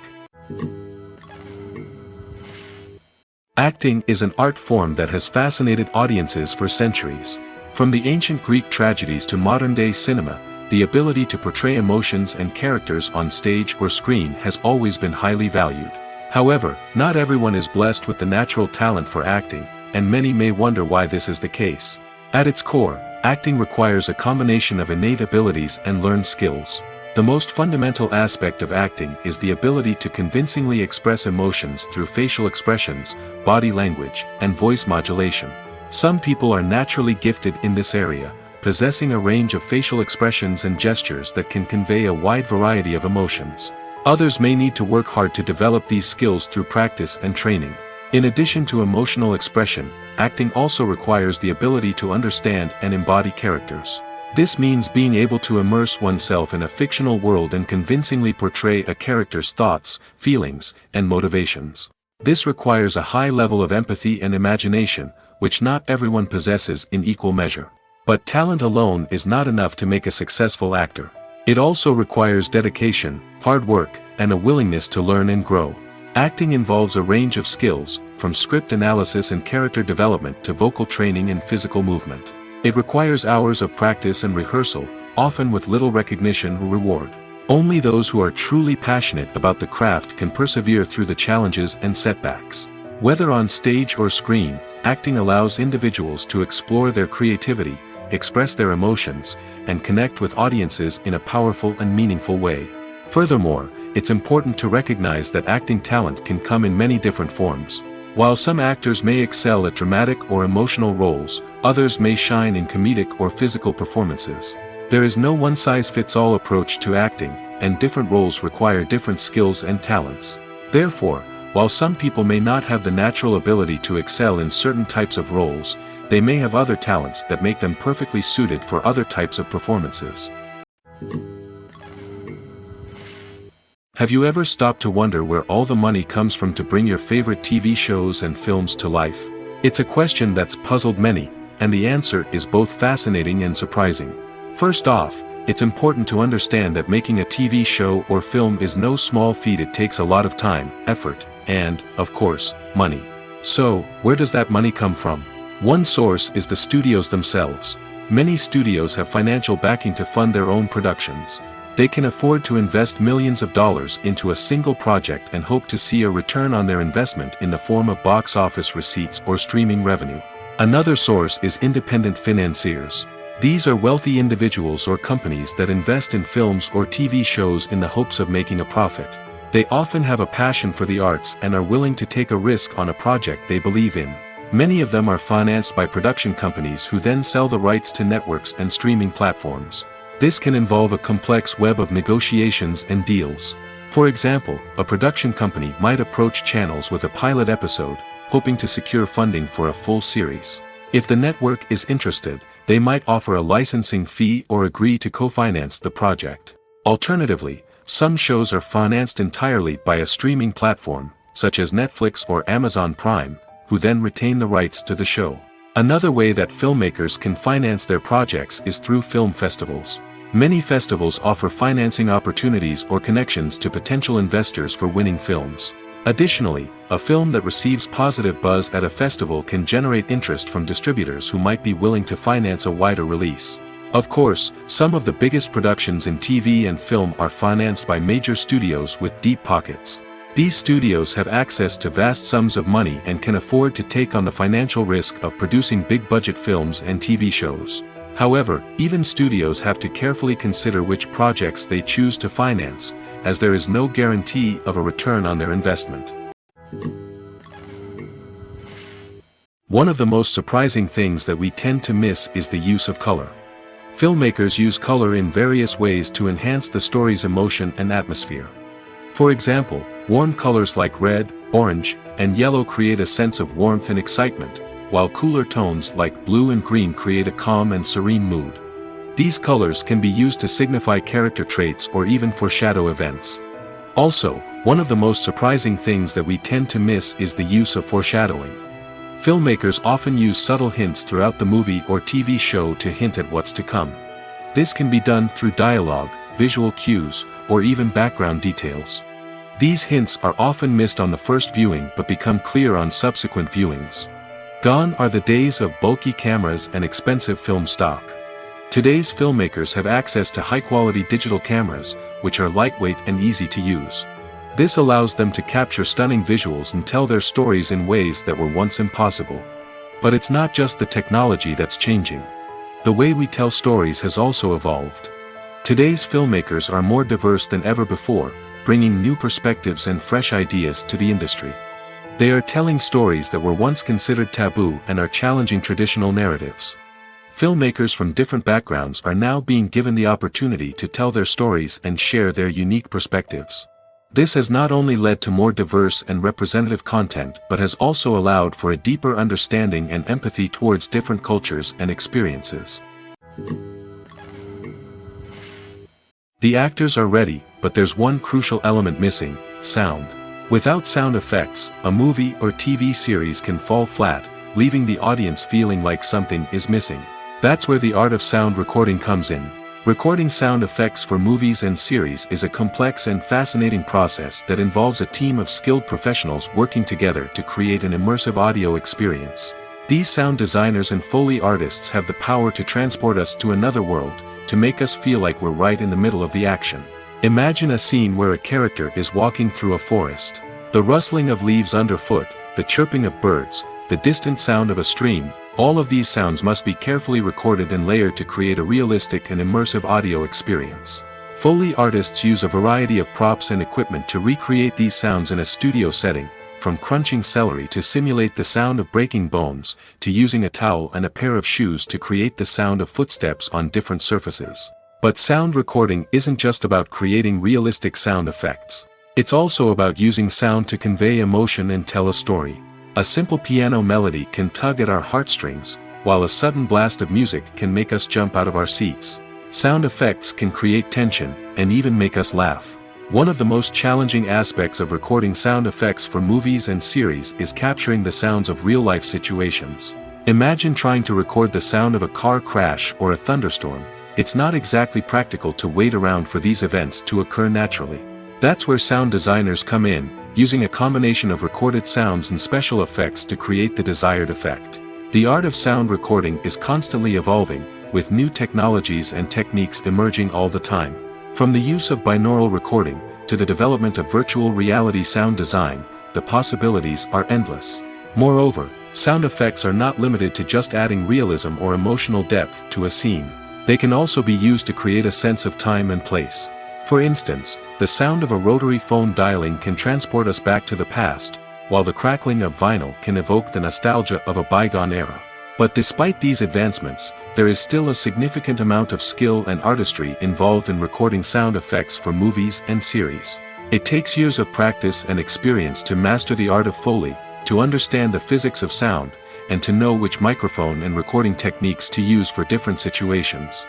Acting is an art form that has fascinated audiences for centuries. From the ancient Greek tragedies to modern-day cinema, the ability to portray emotions and characters on stage or screen has always been highly valued. However, not everyone is blessed with the natural talent for acting, and many may wonder why this is the case. At its core, acting requires a combination of innate abilities and learned skills. The most fundamental aspect of acting is the ability to convincingly express emotions through facial expressions, body language, and voice modulation. Some people are naturally gifted in this area, possessing a range of facial expressions and gestures that can convey a wide variety of emotions. Others may need to work hard to develop these skills through practice and training. In addition to emotional expression, acting also requires the ability to understand and embody characters. This means being able to immerse oneself in a fictional world and convincingly portray a character's thoughts, feelings, and motivations. This requires a high level of empathy and imagination, which not everyone possesses in equal measure. But talent alone is not enough to make a successful actor. It also requires dedication, hard work, and a willingness to learn and grow. Acting involves a range of skills, from script analysis and character development to vocal training and physical movement. It requires hours of practice and rehearsal, often with little recognition or reward. Only those who are truly passionate about the craft can persevere through the challenges and setbacks. Whether on stage or screen, acting allows individuals to explore their creativity, express their emotions, and connect with audiences in a powerful and meaningful way. Furthermore, it's important to recognize that acting talent can come in many different forms. While some actors may excel at dramatic or emotional roles, others may shine in comedic or physical performances. There is no one-size-fits-all approach to acting, and different roles require different skills and talents. Therefore, while some people may not have the natural ability to excel in certain types of roles, they may have other talents that make them perfectly suited for other types of performances. Have you ever stopped to wonder where all the money comes from to bring your favorite TV shows and films to life? It's a question that's puzzled many, and the answer is both fascinating and surprising. First off, it's important to understand that making a TV show or film is no small feat. It takes a lot of time, effort, and, of course, money. So, where does that money come from? One source is the studios themselves. Many studios have financial backing to fund their own productions. They can afford to invest millions of dollars into a single project and hope to see a return on their investment in the form of box office receipts or streaming revenue. Another source is independent financiers. These are wealthy individuals or companies that invest in films or TV shows in the hopes of making a profit. They often have a passion for the arts and are willing to take a risk on a project they believe in. Many of them are financed by production companies who then sell the rights to networks and streaming platforms. This can involve a complex web of negotiations and deals. For example, a production company might approach channels with a pilot episode, hoping to secure funding for a full series. If the network is interested, they might offer a licensing fee or agree to co-finance the project. Alternatively, some shows are financed entirely by a streaming platform, such as Netflix or Amazon Prime, who then retain the rights to the show. Another way that filmmakers can finance their projects is through film festivals. Many festivals offer financing opportunities or connections to potential investors for winning films. Additionally, a film that receives positive buzz at a festival can generate interest from distributors who might be willing to finance a wider release. Of course, some of the biggest productions in TV and film are financed by major studios with deep pockets. These studios have access to vast sums of money and can afford to take on the financial risk of producing big-budget films and TV shows. However, even studios have to carefully consider which projects they choose to finance, as there is no guarantee of a return on their investment. One of the most surprising things that we tend to miss is the use of color. Filmmakers use color in various ways to enhance the story's emotion and atmosphere. For example, warm colors like red, orange, and yellow create a sense of warmth and excitement, while cooler tones like blue and green create a calm and serene mood. These colors can be used to signify character traits or even foreshadow events. Also, one of the most surprising things that we tend to miss is the use of foreshadowing. Filmmakers often use subtle hints throughout the movie or TV show to hint at what's to come. This can be done through dialogue, visual cues, or even background details. These hints are often missed on the first viewing but become clear on subsequent viewings. Gone are the days of bulky cameras and expensive film stock. Today's filmmakers have access to high-quality digital cameras, which are lightweight and easy to use. This allows them to capture stunning visuals and tell their stories in ways that were once impossible. But it's not just the technology that's changing. The way we tell stories has also evolved. Today's filmmakers are more diverse than ever before, bringing new perspectives and fresh ideas to the industry. They are telling stories that were once considered taboo and are challenging traditional narratives. Filmmakers from different backgrounds are now being given the opportunity to tell their stories and share their unique perspectives. This has not only led to more diverse and representative content but has also allowed for a deeper understanding and empathy towards different cultures and experiences. The actors are ready, but there's one crucial element missing: sound. Without sound effects, a movie or TV series can fall flat, leaving the audience feeling like something is missing. That's where the art of sound recording comes in. Recording sound effects for movies and series is a complex and fascinating process that involves a team of skilled professionals working together to create an immersive audio experience. These sound designers and Foley artists have the power to transport us to another world, to make us feel like we're right in the middle of the action. Imagine a scene where a character is walking through a forest. The rustling of leaves underfoot, the chirping of birds, the distant sound of a stream, all of these sounds must be carefully recorded and layered to create a realistic and immersive audio experience. Foley artists use a variety of props and equipment to recreate these sounds in a studio setting, from crunching celery to simulate the sound of breaking bones, to using a towel and a pair of shoes to create the sound of footsteps on different surfaces. But sound recording isn't just about creating realistic sound effects. It's also about using sound to convey emotion and tell a story. A simple piano melody can tug at our heartstrings, while a sudden blast of music can make us jump out of our seats. Sound effects can create tension, and even make us laugh. One of the most challenging aspects of recording sound effects for movies and series is capturing the sounds of real-life situations. Imagine trying to record the sound of a car crash or a thunderstorm. It's not exactly practical to wait around for these events to occur naturally. That's where sound designers come in, using a combination of recorded sounds and special effects to create the desired effect. The art of sound recording is constantly evolving, with new technologies and techniques emerging all the time. From the use of binaural recording, to the development of virtual reality sound design, the possibilities are endless. Moreover, sound effects are not limited to just adding realism or emotional depth to a scene. They can also be used to create a sense of time and place. For instance, the sound of a rotary phone dialing can transport us back to the past, while the crackling of vinyl can evoke the nostalgia of a bygone era. But despite these advancements, there is still a significant amount of skill and artistry involved in recording sound effects for movies and series. It takes years of practice and experience to master the art of Foley, to understand the physics of sound, and to know which microphone and recording techniques to use for different situations.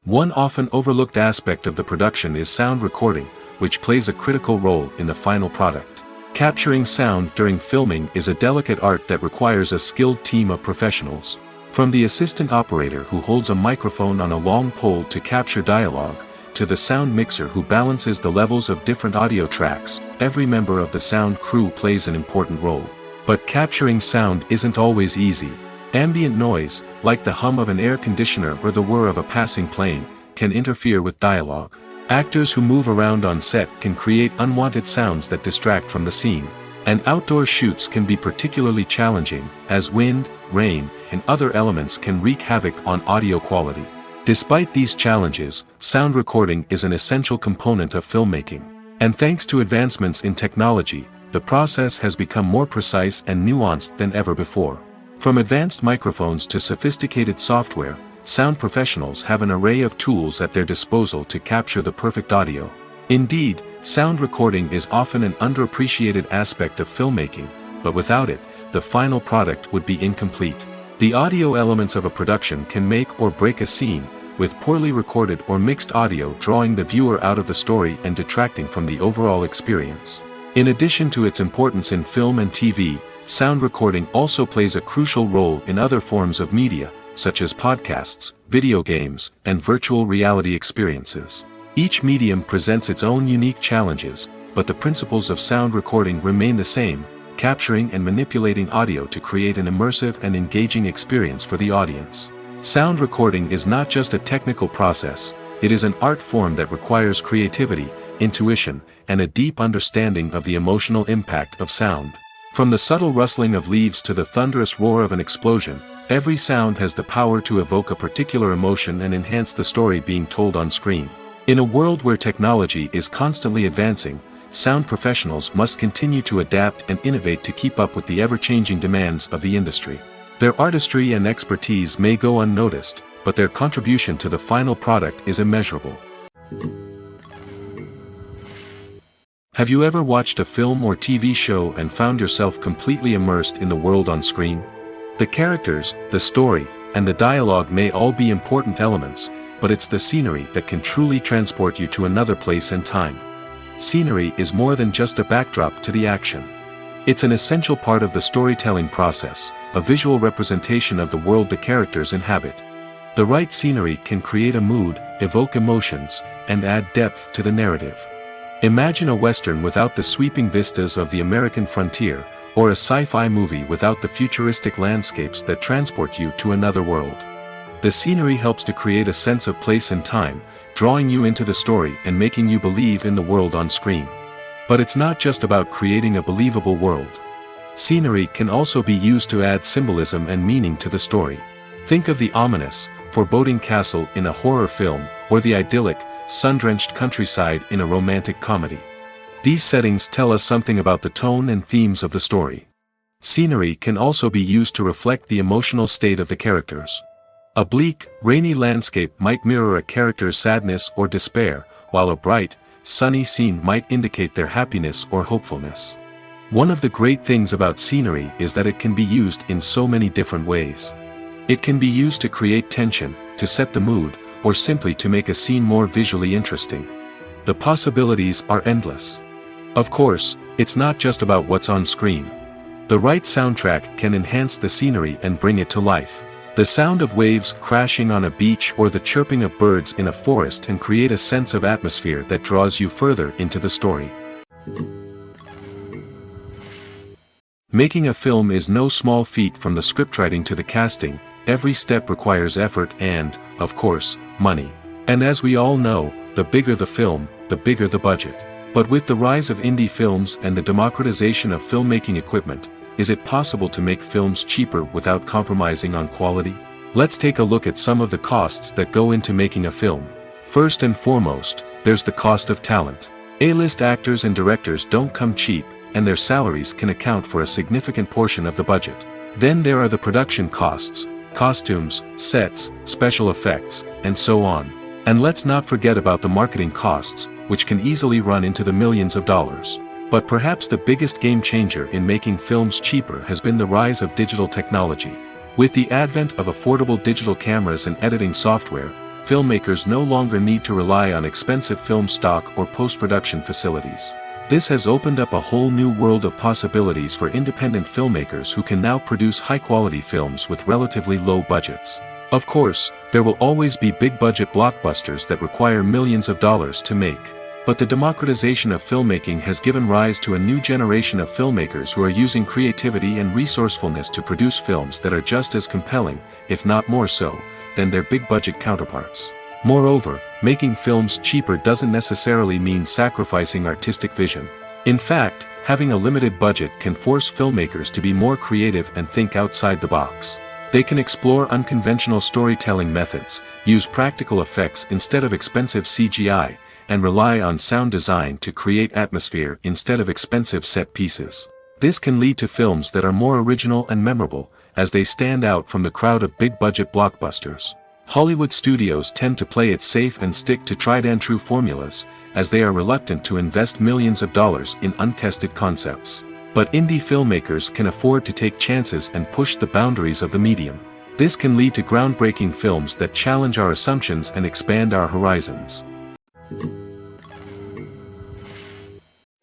One often overlooked aspect of the production is sound recording, which plays a critical role in the final product. Capturing sound during filming is a delicate art that requires a skilled team of professionals. From the assistant operator who holds a microphone on a long pole to capture dialogue, to the sound mixer who balances the levels of different audio tracks, every member of the sound crew plays an important role. But capturing sound isn't always easy. Ambient noise, like the hum of an air conditioner or the whir of a passing plane, can interfere with dialogue. Actors who move around on set can create unwanted sounds that distract from the scene. And outdoor shoots can be particularly challenging, as wind, rain, and other elements can wreak havoc on audio quality. Despite these challenges, sound recording is an essential component of filmmaking. And thanks to advancements in technology, the process has become more precise and nuanced than ever before. From advanced microphones to sophisticated software, sound professionals have an array of tools at their disposal to capture the perfect audio. Indeed, sound recording is often an underappreciated aspect of filmmaking, but without it, the final product would be incomplete. The audio elements of a production can make or break a scene, with poorly recorded or mixed audio drawing the viewer out of the story and detracting from the overall experience. In addition to its importance in film and TV, sound recording also plays a crucial role in other forms of media, such as podcasts, video games, and virtual reality experiences. Each medium presents its own unique challenges, but the principles of sound recording remain the same, capturing and manipulating audio to create an immersive and engaging experience for the audience. Sound recording is not just a technical process, it is an art form that requires creativity, intuition, and a deep understanding of the emotional impact of sound. From the subtle rustling of leaves to the thunderous roar of an explosion, every sound has the power to evoke a particular emotion and enhance the story being told on screen. In a world where technology is constantly advancing, sound professionals must continue to adapt and innovate to keep up with the ever-changing demands of the industry. Their artistry and expertise may go unnoticed, but their contribution to the final product is immeasurable. Have you ever watched a film or TV show and found yourself completely immersed in the world on screen? The characters, the story, and the dialogue may all be important elements, but it's the scenery that can truly transport you to another place and time. Scenery is more than just a backdrop to the action. It's an essential part of the storytelling process, a visual representation of the world the characters inhabit. The right scenery can create a mood, evoke emotions, and add depth to the narrative. Imagine a Western without the sweeping vistas of the American frontier, or a sci-fi movie without the futuristic landscapes that transport you to another world. The scenery helps to create a sense of place and time, drawing you into the story and making you believe in the world on screen. But it's not just about creating a believable world. Scenery can also be used to add symbolism and meaning to the story. Think of the ominous, foreboding castle in a horror film, or the idyllic, sun-drenched countryside in a romantic comedy. These settings tell us something about the tone and themes of the story. Scenery can also be used to reflect the emotional state of the characters. A bleak, rainy landscape might mirror a character's sadness or despair, while a bright, sunny scene might indicate their happiness or hopefulness. One of the great things about scenery is that it can be used in so many different ways. It can be used to create tension, to set the mood, or simply to make a scene more visually interesting. The possibilities are endless. Of course, it's not just about what's on screen. The right soundtrack can enhance the scenery and bring it to life. The sound of waves crashing on a beach or the chirping of birds in a forest can create a sense of atmosphere that draws you further into the story. Making a film is no small feat. From the scriptwriting to the casting, every step requires effort and, of course, money. And as we all know, the bigger the film, the bigger the budget. But with the rise of indie films and the democratization of filmmaking equipment, is it possible to make films cheaper without compromising on quality? Let's take a look at some of the costs that go into making a film. First and foremost, there's the cost of talent. A-list actors and directors don't come cheap, and their salaries can account for a significant portion of the budget. Then there are the production costs, costumes, sets, special effects, and so on. And let's not forget about the marketing costs, which can easily run into the millions of dollars. But perhaps the biggest game changer in making films cheaper has been the rise of digital technology. With the advent of affordable digital cameras and editing software, filmmakers no longer need to rely on expensive film stock or post-production facilities. This has opened up a whole new world of possibilities for independent filmmakers who can now produce high-quality films with relatively low budgets. Of course, there will always be big-budget blockbusters that require millions of dollars to make. But the democratization of filmmaking has given rise to a new generation of filmmakers who are using creativity and resourcefulness to produce films that are just as compelling, if not more so, than their big-budget counterparts. Moreover, making films cheaper doesn't necessarily mean sacrificing artistic vision. In fact, having a limited budget can force filmmakers to be more creative and think outside the box. They can explore unconventional storytelling methods, use practical effects instead of expensive CGI, and rely on sound design to create atmosphere instead of expensive set pieces. This can lead to films that are more original and memorable, as they stand out from the crowd of big-budget blockbusters. Hollywood studios tend to play it safe and stick to tried-and-true formulas, as they are reluctant to invest millions of dollars in untested concepts. But indie filmmakers can afford to take chances and push the boundaries of the medium. This can lead to groundbreaking films that challenge our assumptions and expand our horizons.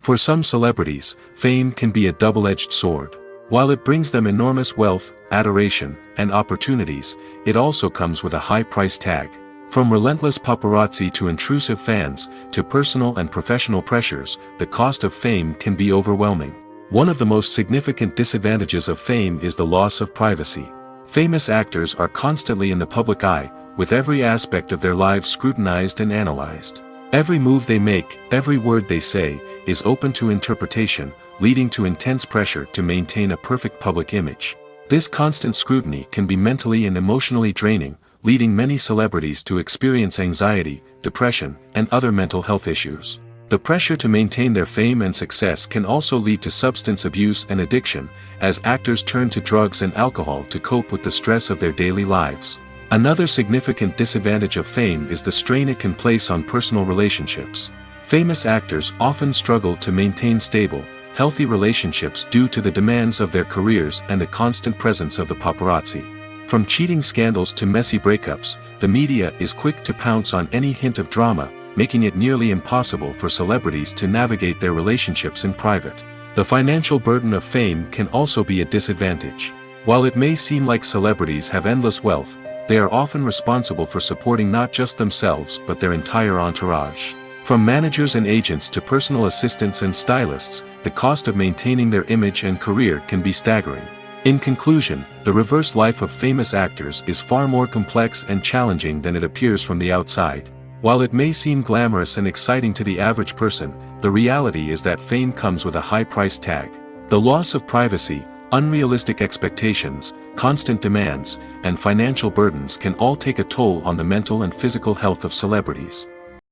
For some celebrities, fame can be a double-edged sword. While it brings them enormous wealth, adoration, and opportunities, it also comes with a high price tag. From relentless paparazzi to intrusive fans, to personal and professional pressures, the cost of fame can be overwhelming. One of the most significant disadvantages of fame is the loss of privacy. Famous actors are constantly in the public eye, with every aspect of their lives scrutinized and analyzed. Every move they make, every word they say, is open to interpretation, leading to intense pressure to maintain a perfect public image. This constant scrutiny can be mentally and emotionally draining, leading many celebrities to experience anxiety, depression, and other mental health issues. The pressure to maintain their fame and success can also lead to substance abuse and addiction, as actors turn to drugs and alcohol to cope with the stress of their daily lives. Another significant disadvantage of fame is the strain it can place on personal relationships. Famous actors often struggle to maintain stable, healthy relationships due to the demands of their careers and the constant presence of the paparazzi. From cheating scandals to messy breakups, the media is quick to pounce on any hint of drama, making it nearly impossible for celebrities to navigate their relationships in private. The financial burden of fame can also be a disadvantage. While it may seem like celebrities have endless wealth, they are often responsible for supporting not just themselves but their entire entourage. From managers and agents to personal assistants and stylists, the cost of maintaining their image and career can be staggering. In conclusion, the reverse life of famous actors is far more complex and challenging than it appears from the outside. While it may seem glamorous and exciting to the average person, the reality is that fame comes with a high price tag. The loss of privacy, unrealistic expectations, constant demands, and financial burdens can all take a toll on the mental and physical health of celebrities.